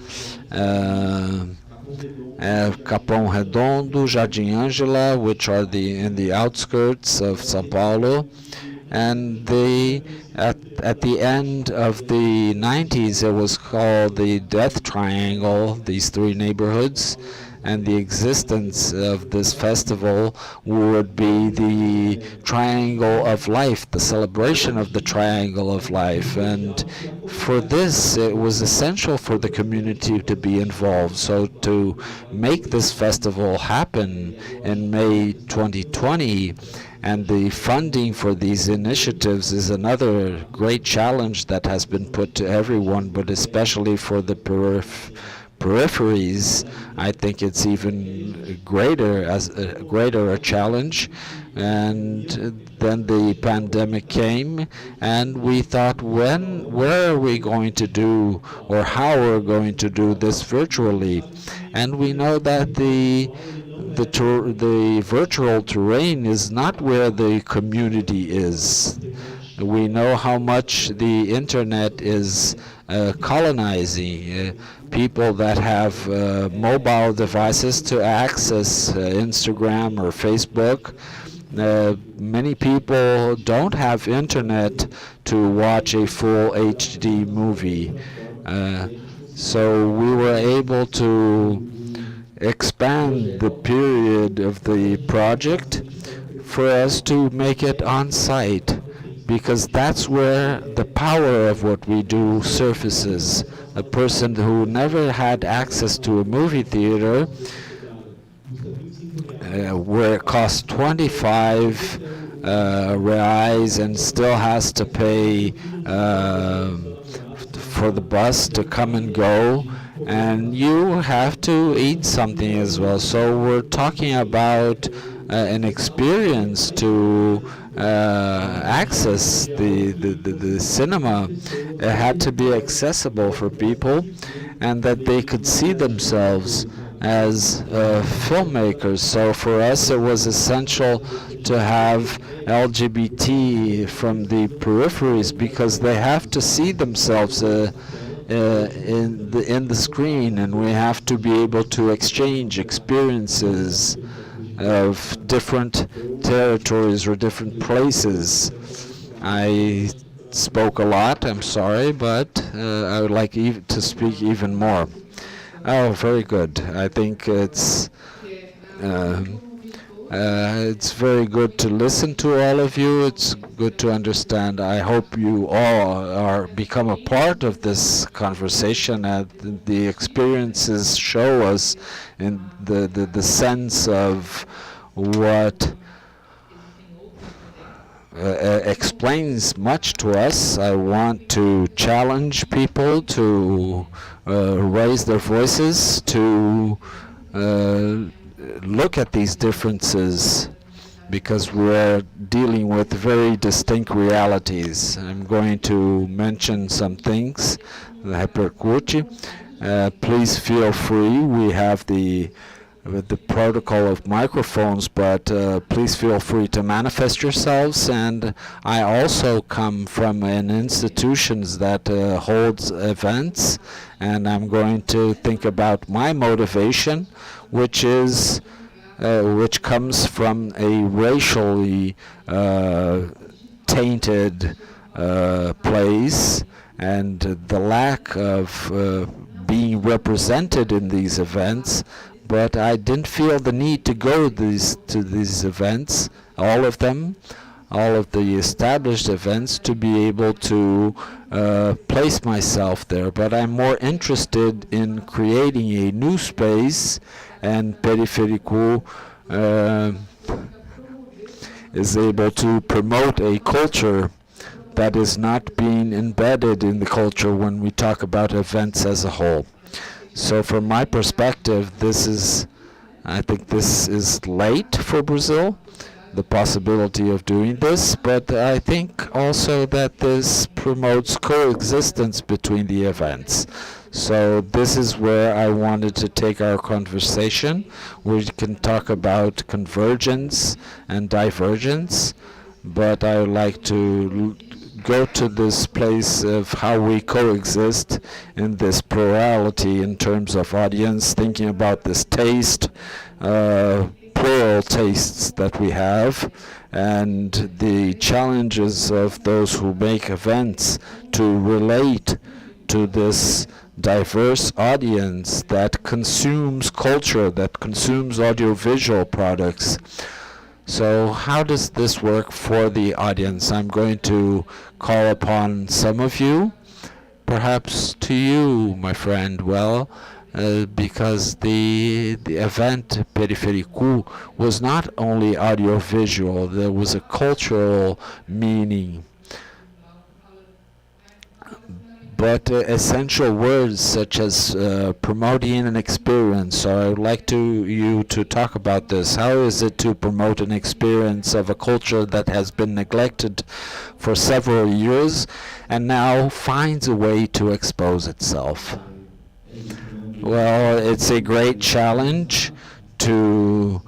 Capão Redondo, Jardim Ângela, which are in the outskirts of São Paulo, and at the end of the 90s it was called the Death Triangle, these 3 neighborhoods, and the existence of this festival would be the Triangle of Life, the celebration of the Triangle of Life. And for this, it was essential for the community to be involved. So to make this festival happen in May 2020, and the funding for these initiatives is another great challenge that has been put to everyone, but especially for the peripheries. I think it's even greater a challenge. And then the pandemic came, and we thought, where are we going to do, or how we're going to do this virtually? And we know that the virtual terrain is not where the community is. We know how much the internet is colonizing people that have mobile devices to access Instagram or Facebook. Many people don't have internet to watch a full HD movie. So we were able to expand the period of the project for us to make it on site, because that's where the power of what we do surfaces. A person who never had access to a movie theater, where it costs 25 reais and still has to pay for the bus to come and go, and you have to eat something as well. So we're talking about an experience to access the cinema. It had to be accessible for people, and that they could see themselves as filmmakers. So for us, it was essential to have LGBT from the peripheries, because they have to see themselves in the screen, and we have to be able to exchange experiences of different territories or different places. I spoke a lot, I'm sorry, but I would like to speak even more. Oh, very good. I think it's very good to listen to all of you. It's good to understand. I hope you all become a part of this conversation, and the experiences show us in the sense of what explains much to us. I want to challenge people to raise their voices, to look at these differences, because we're dealing with very distinct realities. I'm going to mention some things that repercute. Please feel free. We have the protocol of microphones, but please feel free to manifest yourselves. And I also come from an institution that holds events, and I'm going to think about my motivation, which comes from a racially tainted place, and the lack of being represented in these events. But I didn't feel the need to go to these events, all of them, all of the established events, to be able to place myself there. But I'm more interested in creating a new space, and Periférico is able to promote a culture that is not being embedded in the culture when we talk about events as a whole. So from my perspective, I think this is late for Brazil, the possibility of doing this, but I think also that this promotes coexistence between the events. So this is where I wanted to take our conversation. We can talk about convergence and divergence, but I would like to go to this place of how we coexist in this plurality in terms of audience, thinking about this taste, plural tastes that we have, and the challenges of those who make events to relate to this diverse audience that consumes culture, that consumes audiovisual products. So how does this work for the audience? I'm going to call upon some of you, perhaps to you, my friend, because the event Periférico was not only audiovisual, there was a cultural meaning. But essential words such as promoting an experience. So I would like you to talk about this. How is it to promote an experience of a culture that has been neglected for several years and now finds a way to expose itself? Well, it's a great challenge to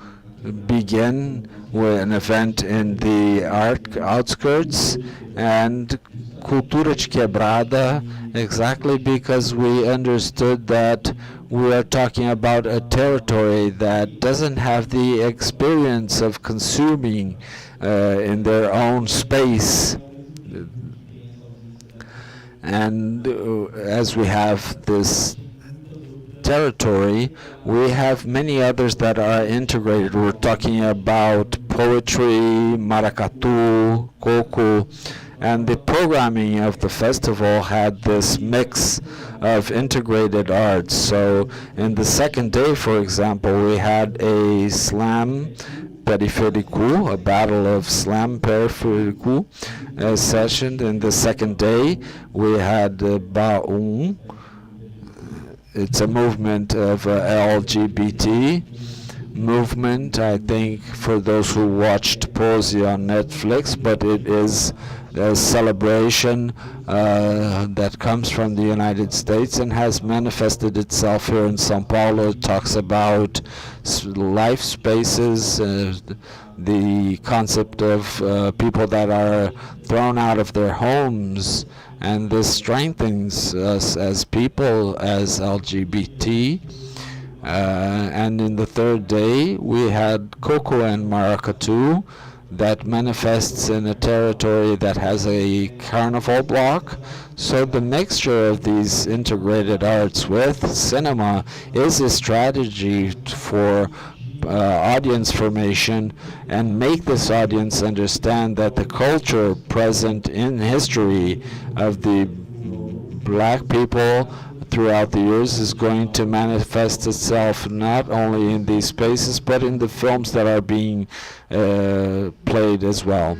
begin with an event in the outskirts, and Cultura de Quebrada, exactly because we understood that we are talking about a territory that doesn't have the experience of consuming in their own space. And as we have this territory, we have many others that are integrated. We're talking about poetry, maracatu, coco, and the programming of the festival had this mix of integrated arts. So in the second day, for example, we had a slam Periférico, a battle of slam Periférico session. In the second day, we had It's a movement of LGBT. movement, I think, for those who watched Pose on Netflix, but it is a celebration that comes from the United States and has manifested itself here in São Paulo. It talks about life spaces, the concept of people that are thrown out of their homes, and this strengthens us as people, as LGBT. And in the third day, we had Coco and Maracatu that manifests in a territory that has a carnival block. So the mixture of these integrated arts with cinema is a strategy for audience formation and make this audience understand that the culture present in history of the black people throughout the years is going to manifest itself not only in these spaces but in the films that are being played as well.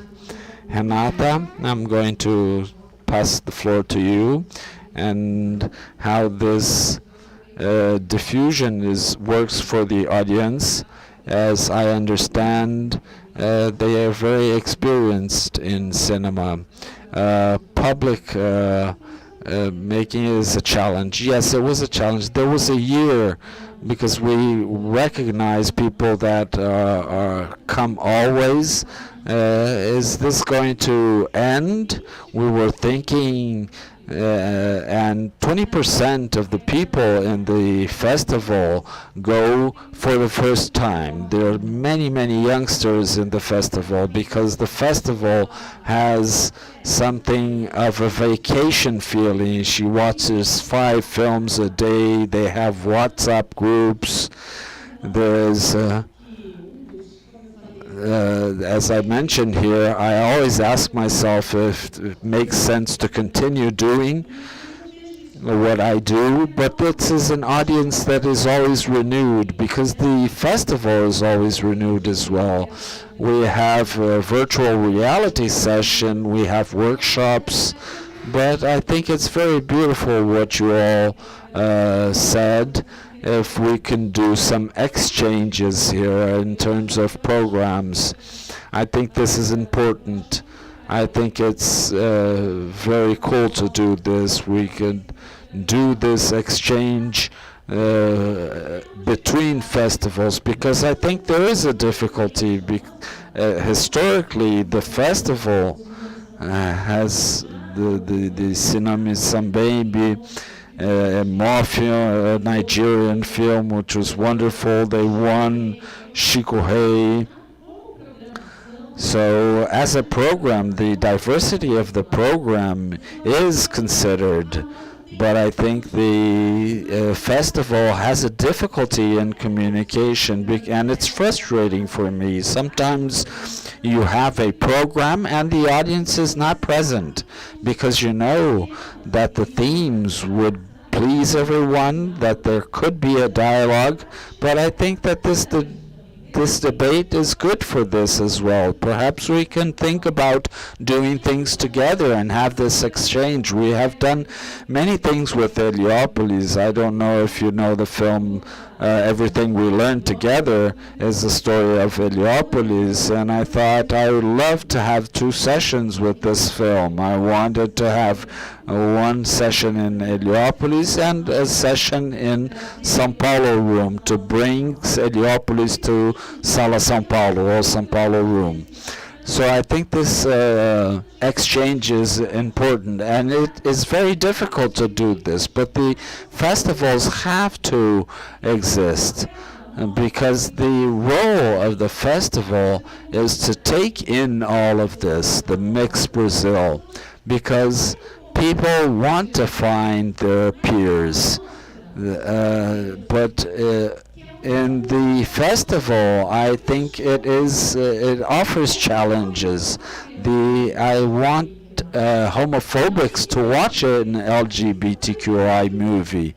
Renata, I'm going to pass the floor to you and how this diffusion works for the audience. As I understand, they are very experienced in cinema. Public making is a challenge. Yes, it was a challenge. There was a year because we recognize people that come always. Is this going to end? We were thinking, and 20% of the people in the festival go for the first time. There are many, many youngsters in the festival because the festival has something of a vacation feeling. She watches 5 films a day. They have WhatsApp groups. There's as I mentioned here, I always ask myself if it makes sense to continue doing what I do, but this is an audience that is always renewed because the festival is always renewed as well. We have a virtual reality session, we have workshops, but I think it's very beautiful what you all said. If we can do some exchanges here in terms of programs, I think this is important. I think it's very cool to do this. We can do this exchange between festivals because I think there is a difficulty. Historically, the festival has the Cinema Sambembe, a Mafia, a Nigerian film, which was wonderful. They won Chico Rei. So as a program, the diversity of the program is considered, but I think the festival has a difficulty in communication, and it's frustrating for me. Sometimes you have a program and the audience is not present because you know that the themes would please everyone, that there could be a dialogue, but I think that this debate is good for this as well. Perhaps we can think about doing things together and have this exchange. We have done many things with Heliópolis. I don't know if you know the film Everything We Learned Together is the story of Heliópolis, and I thought I would love to have 2 sessions with this film. I wanted to have one session in Heliópolis and a session in São Paulo room to bring Heliópolis to Sala São Paulo or São Paulo room. So I think this exchange is important, and it is very difficult to do this, but the festivals have to exist because the role of the festival is to take in all of this, the mixed Brazil, because people want to find their peers, but in the festival, I think it offers challenges. I want homophobics to watch an LGBTQI movie,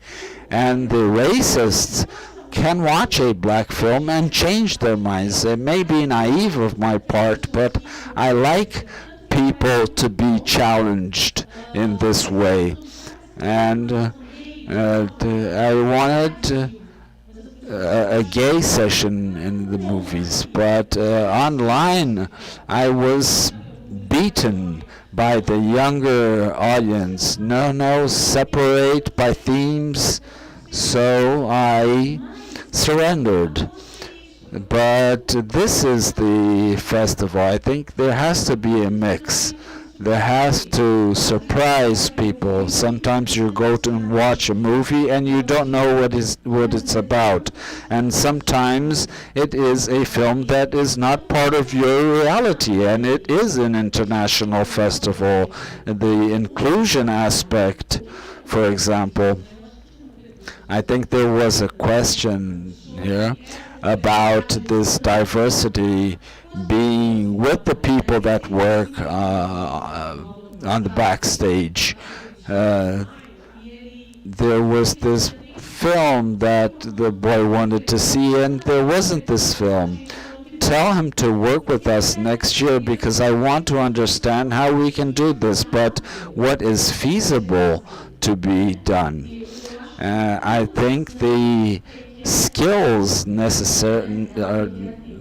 and the racists can watch a black film and change their minds. It may be naive of my part, but I like people to be challenged in this way. And I wanted a gay session in the movies, but online I was beaten by the younger audience. No, separate by themes. So I surrendered. But this is the festival. I think there has to be a mix. There has to surprise people. Sometimes you go to watch a movie and you don't know what it's about. And sometimes it is a film that is not part of your reality, and it is an international festival. The inclusion aspect, for example, I think there was a question here about this diversity being with the people that work on the backstage. There was this film that the boy wanted to see, and there wasn't this film. Tell him to work with us next year, because I want to understand how we can do this, but what is feasible to be done. I think the skills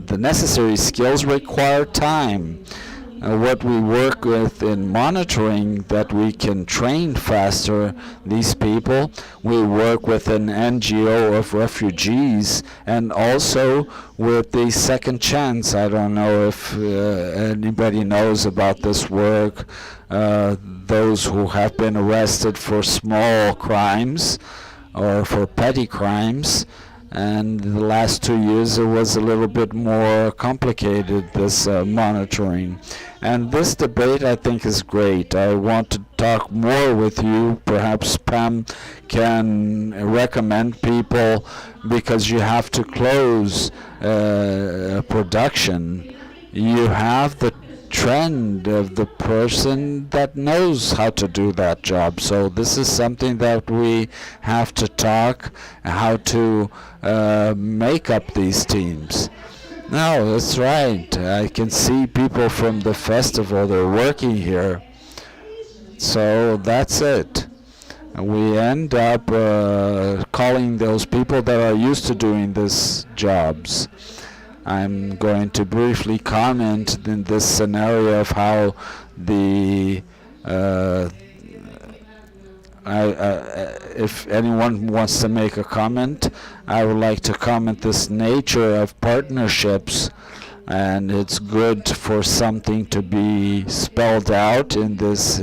the necessary skills require time. What we work with in monitoring, that we can train faster these people. We work with an NGO of refugees, and also with the second chance. I don't know if anybody knows about this work. Those who have been arrested for small crimes or for petty crimes. And the last 2 years it was a little bit more complicated, this monitoring. And this debate, I think, is great. I want to talk more with you. Perhaps Pam can recommend people, because you have to close production. You have the trend of the person that knows how to do that job. So this is something that we have to talk, how to make up these teams. No, that's right. I can see people from the festival, they're working here. So that's it. We end up calling those people that are used to doing these jobs. I'm going to briefly comment in this scenario of how the if anyone wants to make a comment, I would like to comment this nature of partnerships, and it's good for something to be spelled out in this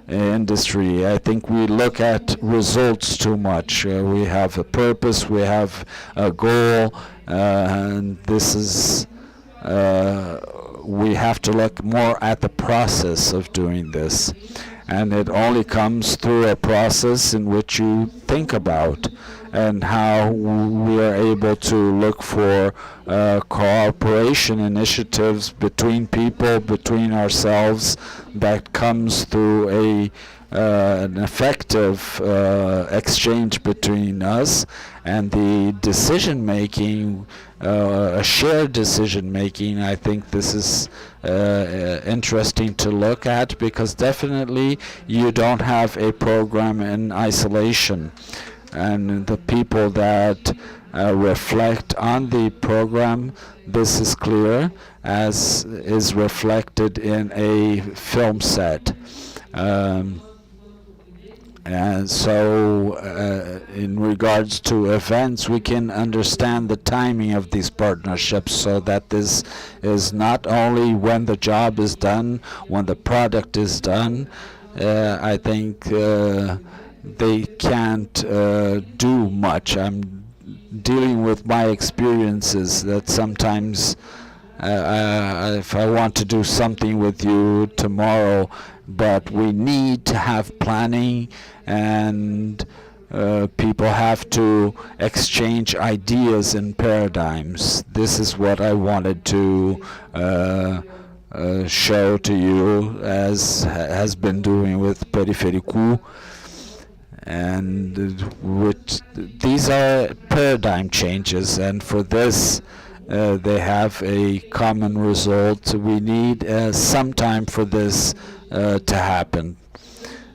industry. I think we look at results too much. We have a purpose, we have a goal, and this is we have to look more at the process of doing this. And it only comes through a process in which you think about and how we are able to look for cooperation initiatives between people, between ourselves, that comes through an effective exchange between us, and the decision-making, a shared decision-making. I think this is interesting to look at, because definitely you don't have a program in isolation. And the people that reflect on the program, this is clear, as is reflected in a film set. And so in regards to events, we can understand the timing of these partnerships, so that this is not only when the job is done, when the product is done. I think they can't do much. I'm dealing with my experiences that sometimes if I want to do something with you tomorrow, but we need to have planning, and people have to exchange ideas and paradigms. This is what I wanted to show to you, as has been doing with Periférico. And these are paradigm changes, and for this they have a common result. We need some time for this to happen.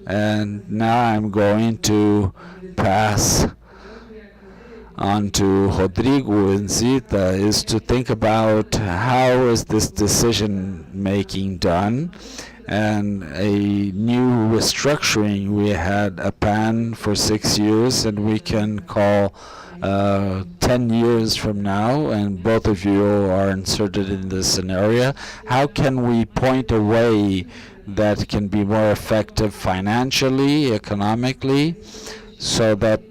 And now I'm going to pass on to Rodrigo and Zita is to think about how is this decision making done, and a new restructuring. We had a PAN for 6 years, and we can call 10 years from now, and both of you are inserted in this scenario. How can we point a way that can be more effective financially, economically, so that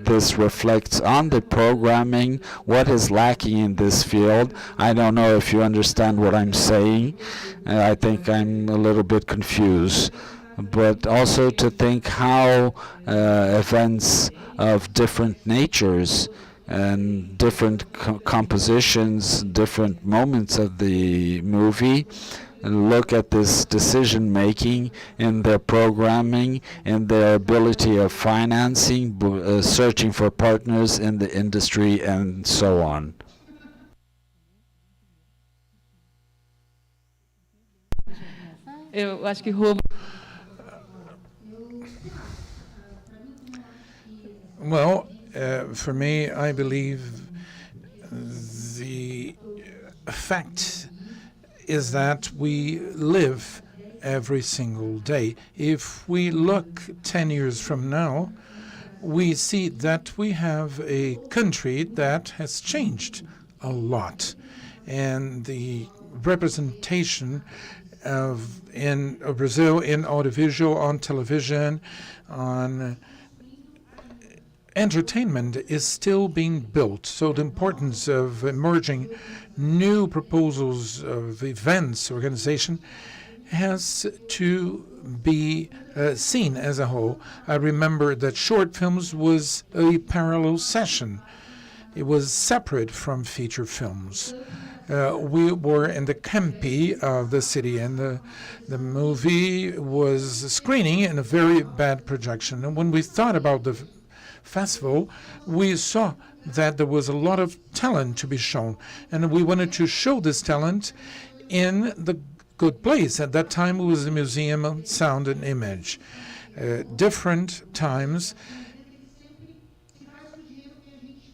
this reflects on the programming, what is lacking in this field? I don't know if you understand what I'm saying. I think I'm a little bit confused. But also to think how events of different natures and different compositions, different moments of the movie, and look at this decision making in their programming, in their ability of financing, searching for partners in the industry, and so on. Eu acho que Rô. Well, for me, I believe the fact is that we live every single day. If we look 10 years from now, we see that we have a country that has changed a lot. And the representation of Brazil in audiovisual, on television, on entertainment is still being built. So the importance of emerging new proposals of events, organization, has to be seen as a whole. I remember that short films was a parallel session. It was separate from feature films. We were in the campi of the city, and the movie was screening in a very bad projection. And when we thought about the festival, we saw that there was a lot of talent to be shown, and we wanted to show this talent in the good place. At that time, it was the Museum of Sound and Image. Different times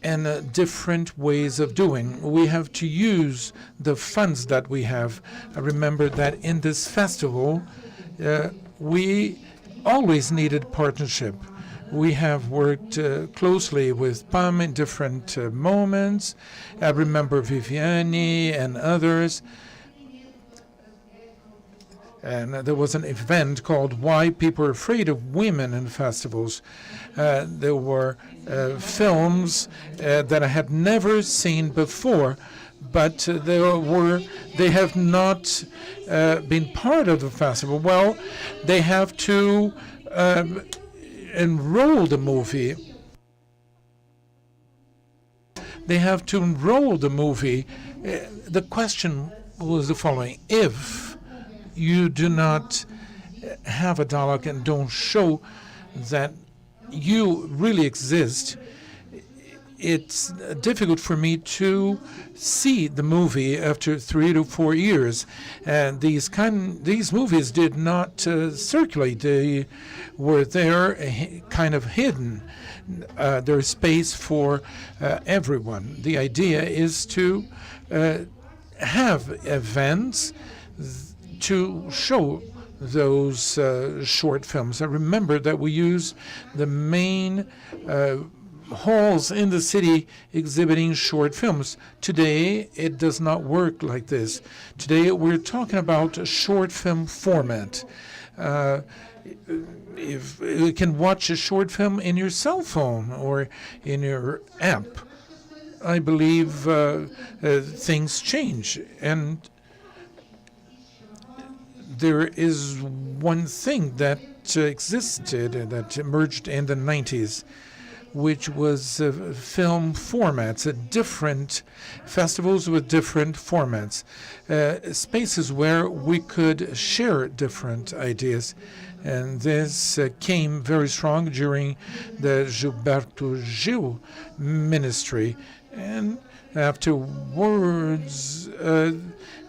and different ways of doing. We have to use the funds that we have. I remember that in this festival, we always needed partnership. We have worked closely with PAM in different moments. I remember Viviane and others. And there was an event called Why People Are Afraid of Women in Festivals. There were films that I had never seen before, but they have not been part of the festival. Well, they have to enroll the movie. They have to enroll the movie. The question was the following: if you do not have a dialogue and don't show that you really exist, it's difficult for me to see the movie after 3 to 4 years. And these movies did not circulate. They were there kind of hidden. There's space for everyone. The idea is to have events to show those short films. I remember that we use the main halls in the city exhibiting short films. Today, it does not work like this. Today, we're talking about a short film format. If you can watch a short film in your cell phone or in your app, I believe things change. And there is one thing that existed that emerged in the 90s, which was film formats, different festivals with different formats, spaces where we could share different ideas. And this came very strong during the Gilberto Gil ministry. And afterwards,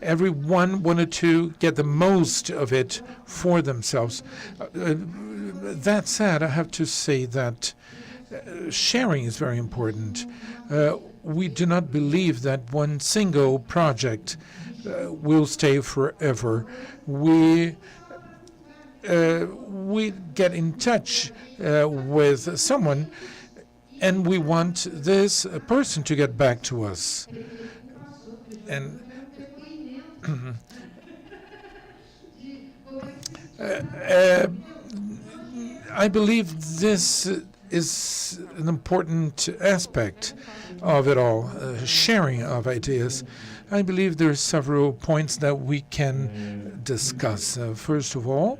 everyone wanted to get the most of it for themselves. That said, I have to say that sharing is very important. We do not believe that one single project will stay forever. We get in touch with someone, and we want this person to get back to us. And I believe this is an important aspect of it all, sharing of ideas. I believe there are several points that we can discuss. First of all,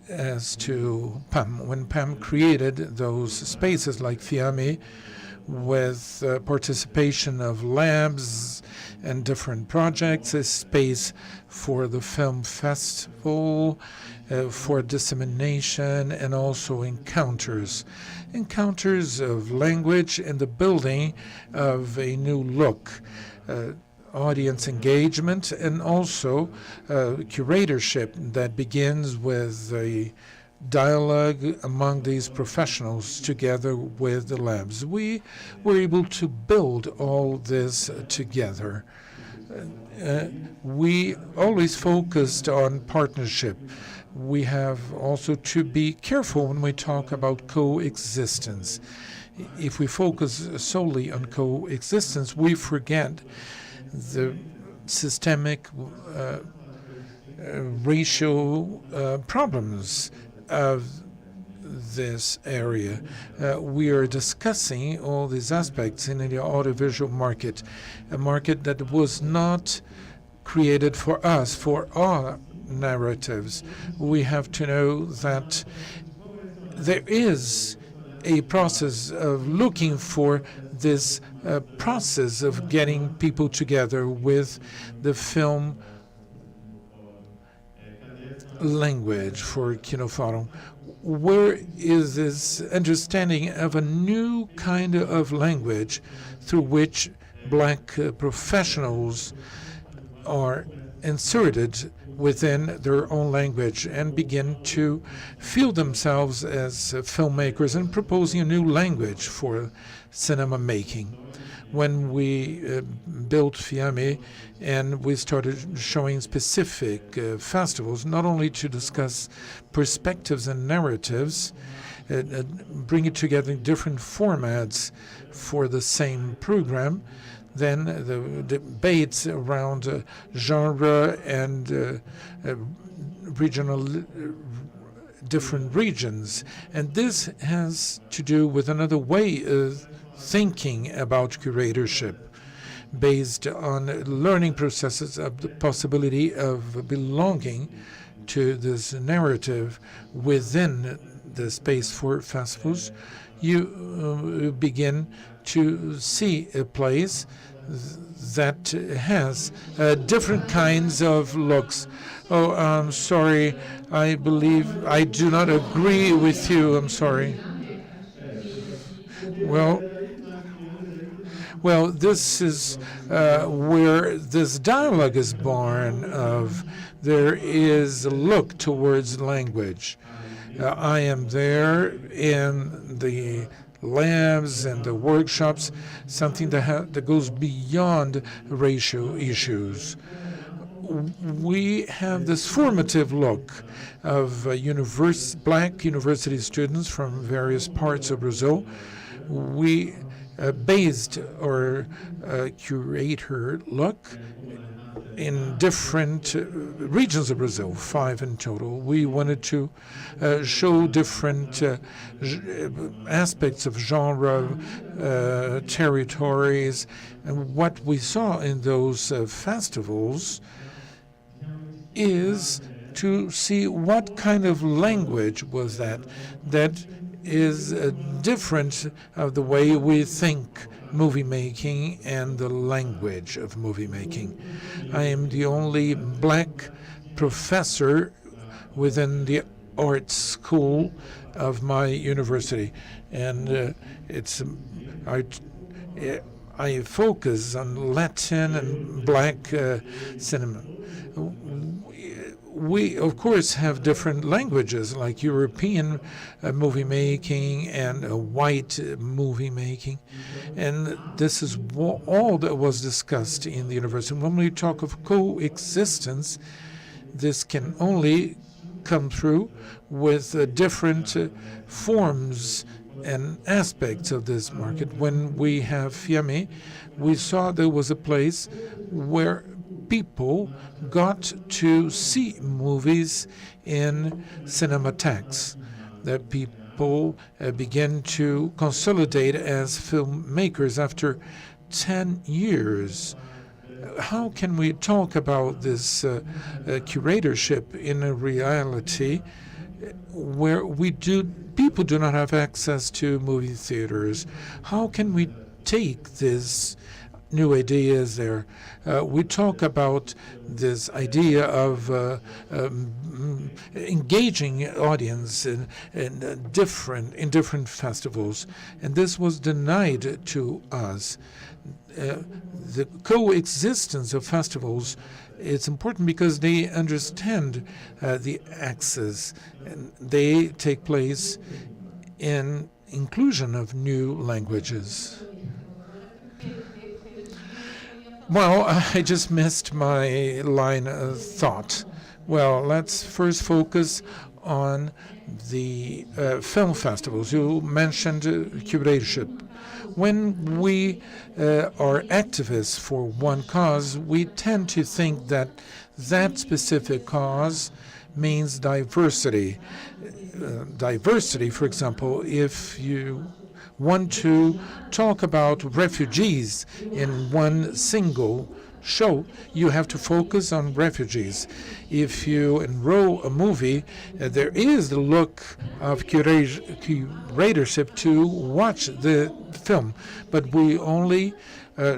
as to PAM. When PAM created those spaces like FIAME, with participation of labs and different projects, a space for the film festival, for dissemination, and also encounters of language and the building of a new look, audience engagement, and also curatorship that begins with a dialogue among these professionals together with the labs. We were able to build all this together. We always focused on partnership. We have also to be careful when we talk about coexistence. If we focus solely on coexistence, we forget the systemic racial problems of this area. We are discussing all these aspects in the audiovisual market, a market that was not created for us, for our narratives. We have to know that there is a process of looking for this process of getting people together with the film language for Forum. Where is this understanding of a new kind of language through which Black professionals are inserted within their own language and begin to feel themselves as filmmakers and proposing a new language for cinema making? When we built FIAME and we started showing specific festivals, not only to discuss perspectives and narratives, bring it together in different formats for the same program, then the debates around genre and regional different regions. And this has to do with another way of thinking about curatorship based on learning processes of the possibility of belonging to this narrative within the space for festivals. You begin to see a place that has different kinds of looks. Oh, I'm sorry, I believe I do not agree with you. I'm sorry. Well, this is where this dialogue is born of. There is a look towards language. I am there in the labs and the workshops, something that goes beyond racial issues. We have this formative look of Black university students from various parts of Brazil. We based our curator look in different regions of Brazil, 5 in total. We wanted to show different aspects of genre, territories, and what we saw in those festivals is to see what kind of language was that is different of the way we think movie making and the language of movie making. I am the only Black professor within the art school of my university, and I focus on Latin and Black cinema. we, of course, have different languages, like European movie making and white movie making. And this is all that was discussed in the university. When we talk of coexistence, this can only come through with different forms and aspects of this market. When we have FIAME, we saw there was a place where people got to see movies in cinematheques, that people began to consolidate as filmmakers after 10 years. How can we talk about this curatorship in a reality where people do not have access to movie theaters? How can we take this new ideas there? We talk about this idea of engaging audience in different festivals, and this was denied to us. The coexistence of festivals, it's important because they understand the access, and they take place in inclusion of new languages. Well, I just missed my line of thought. Well, let's first focus on the film festivals. You mentioned curatorship. When we are activists for one cause, we tend to think that that specific cause means diversity. Diversity, for example, if you want to talk about refugees in one single show, you have to focus on refugees. If you enroll a movie, there is the look of curatorship to watch the film, but we only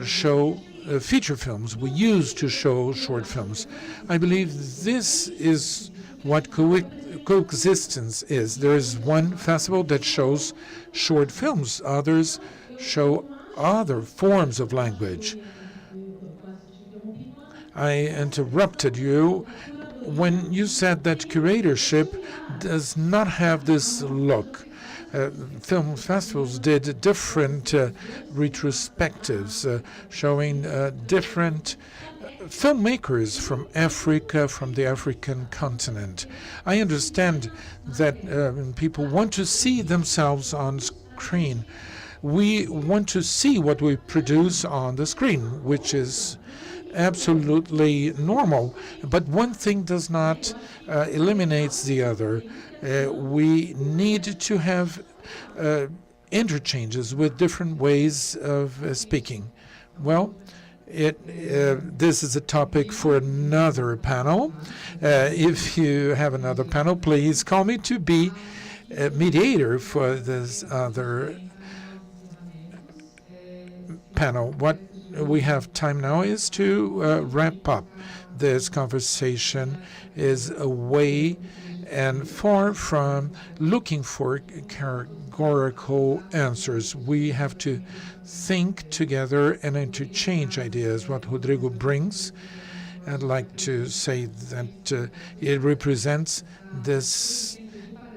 show feature films. We used to show short films. I believe this is what coexistence is. There is one festival that shows short films, others show other forms of language. I interrupted you when you said that curatorship does not have this look. Film festivals did different retrospectives showing different filmmakers from Africa, from the African continent. I understand that people want to see themselves on screen. We want to see what we produce on the screen, which is absolutely normal, but one thing does not eliminate the other. We need to have interchanges with different ways of speaking. Well, this is a topic for another panel. If you have another panel, please call me to be a mediator for this other panel. What we have time now is to wrap up. This conversation is away and far from looking for categorical answers. We have to think together and interchange ideas. What Rodrigo brings, I'd like to say that it represents this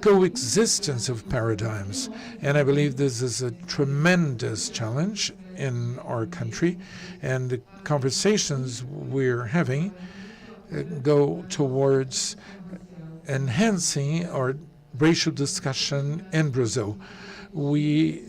coexistence of paradigms. And I believe this is a tremendous challenge in our country, and the conversations we're having go towards enhancing our racial discussion in Brazil. We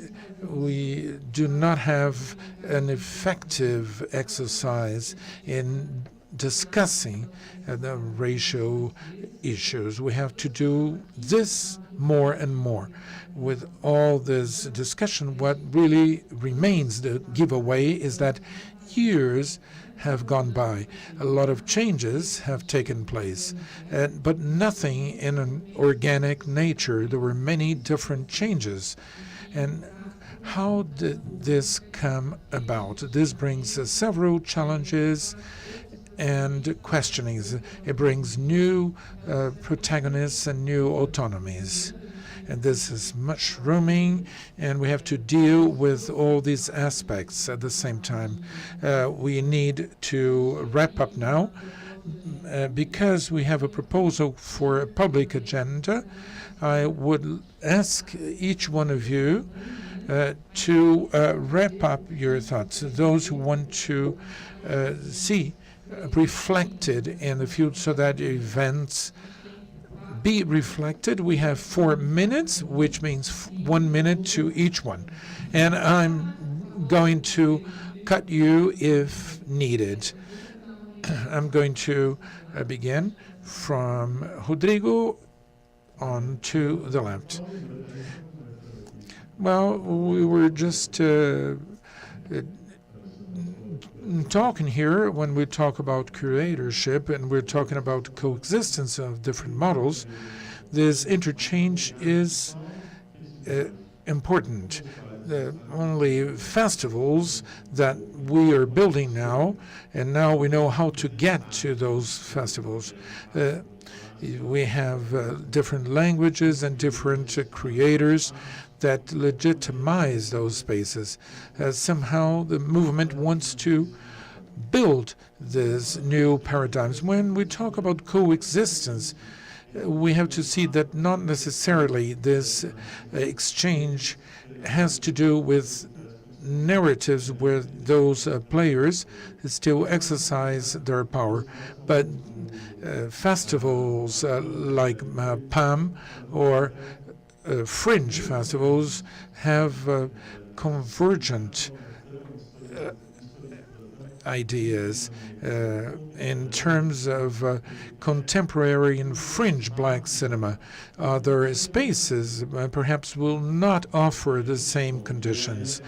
do not have an effective exercise in discussing the racial issues. We have to do this more and more. With all this discussion, what really remains, the giveaway, is that years have gone by. A lot of changes have taken place, but nothing in an organic nature. There were many different changes. And how did this come about? This brings several challenges and questionings. It brings new protagonists and new autonomies. And this is mushrooming, and we have to deal with all these aspects at the same time. We need to wrap up now, because we have a proposal for a public agenda, I would ask each one of you to wrap up your thoughts. Those who want to see reflected in the future so that events be reflected. We have 4 minutes, which means 1 minute to each one. And I'm going to cut you if needed. I'm going to begin from Rodrigo on to the left. Well, we were just talking here when we talk about curatorship and we're talking about coexistence of different models. This interchange is important. Only festivals that we are building now, and now we know how to get to those festivals. We have different languages and different creators that legitimize those spaces. Somehow the movement wants to build these new paradigms. When we talk about coexistence, we have to see that not necessarily this exchange has to do with narratives where those players still exercise their power, but festivals like PAM or fringe festivals have convergent ideas in terms of contemporary and fringe black cinema. Other spaces perhaps will not offer the same conditions.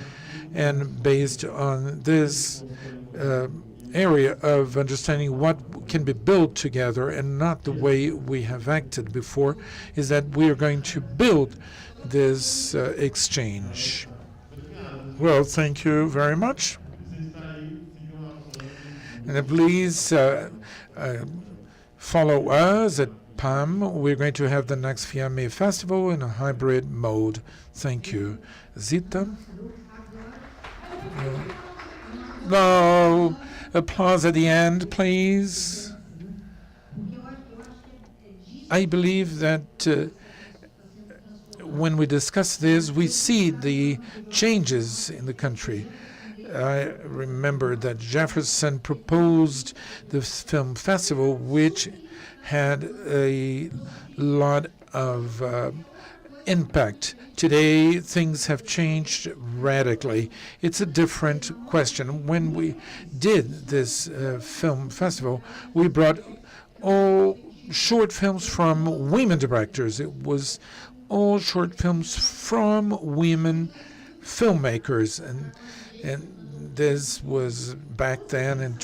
And based on this area of understanding what can be built together and not the way we have acted before, is that we are going to build this exchange. Well, thank you very much. And please follow us at PAM. We're going to have the next Fiamme Festival in a hybrid mode. Thank you. Zita? No. Applause at the end, please. I believe that when we discuss this, we see the changes in the country. I remember that Jefferson proposed the film festival, which had a lot of impact. Today, things have changed radically. It's a different question. When we did this film festival, we brought all short films from women directors. It was all short films from women filmmakers, and this was back then in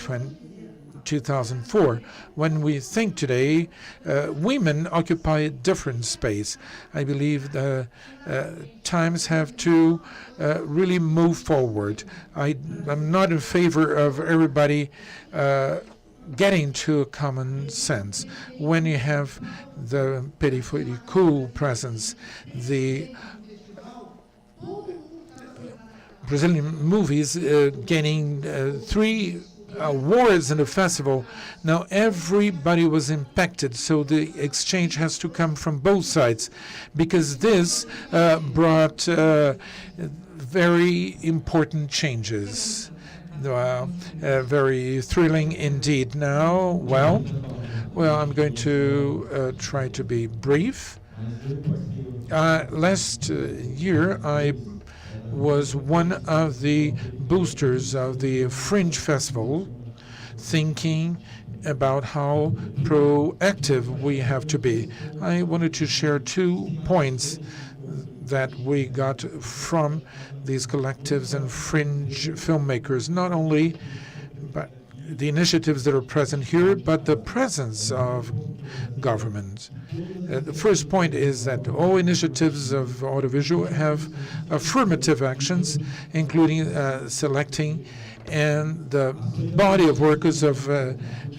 2004. When we think today, women occupy a different space. I believe the times have to really move forward. I'm not in favor of everybody getting to a common sense. When you have the Perifericul presence, the Brazilian movies gaining 3 awards in the festival. Now everybody was impacted, so the exchange has to come from both sides, because this brought very important changes. Very thrilling indeed. Now, well, I'm going to try to be brief. Last year, I was one of the boosters of the Fringe Festival, thinking about how proactive we have to be. I wanted to share 2 points that we got from these collectives and fringe filmmakers, not only but the initiatives that are present here, but the presence of government. The first point is that all initiatives of audiovisual have affirmative actions, including selecting and the body of workers of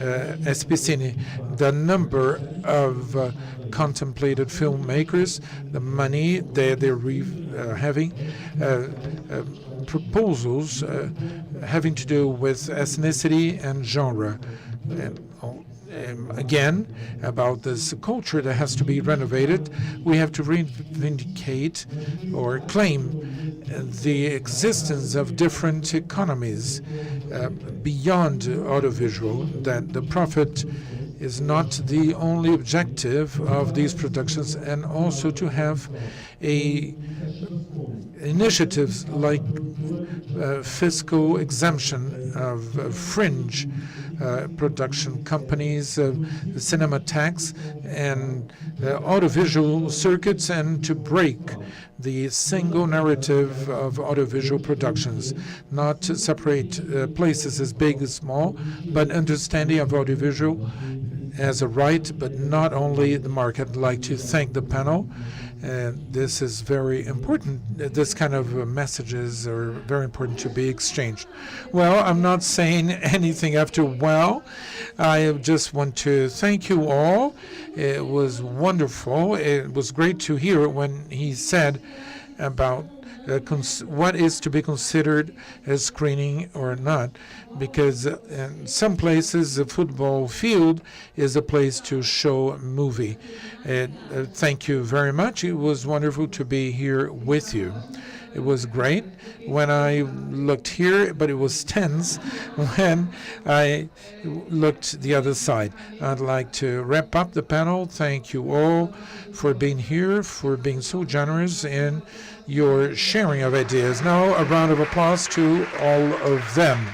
SPCine, the number of contemplated filmmakers, the money they're having, proposals having to do with ethnicity and genre. again, about this culture that has to be renovated. We have to vindicate or claim the existence of different economies beyond audiovisual, that the profit is not the only objective of these productions, and also to have initiatives like fiscal exemption of fringe production companies, the cinema tax, and audiovisual circuits, and to break the single narrative of audiovisual productions, not to separate places as big as small, but understanding of audiovisual as a right, but not only the market. I'd like to thank the panel. This is very important. This kind of messages are very important to be exchanged. Well, I'm not saying anything after well. I just want to thank you all. It was wonderful. It was great to hear when he said about what is to be considered as screening or not, because in some places the football field is a place to show a movie. Thank you very much. It was wonderful to be here with you. It was great when I looked here, but it was tense when I looked the other side. I'd like to wrap up the panel. Thank you all for being here, for being so generous in your sharing of ideas. Now, a round of applause to all of them.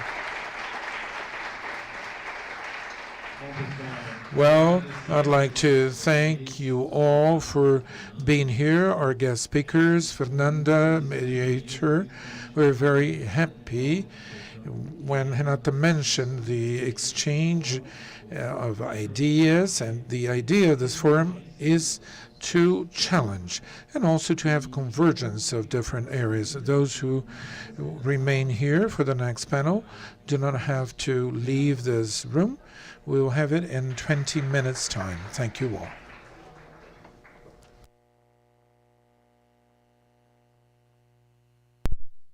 Well, I'd like to thank you all for being here, our guest speakers, Fernanda, mediator. We're very happy when Renata mentioned the exchange of ideas, and the idea of this forum is to challenge and also to have convergence of different areas. Those who remain here for the next panel do not have to leave this room. We will have it in 20 minutes' time. Thank you all.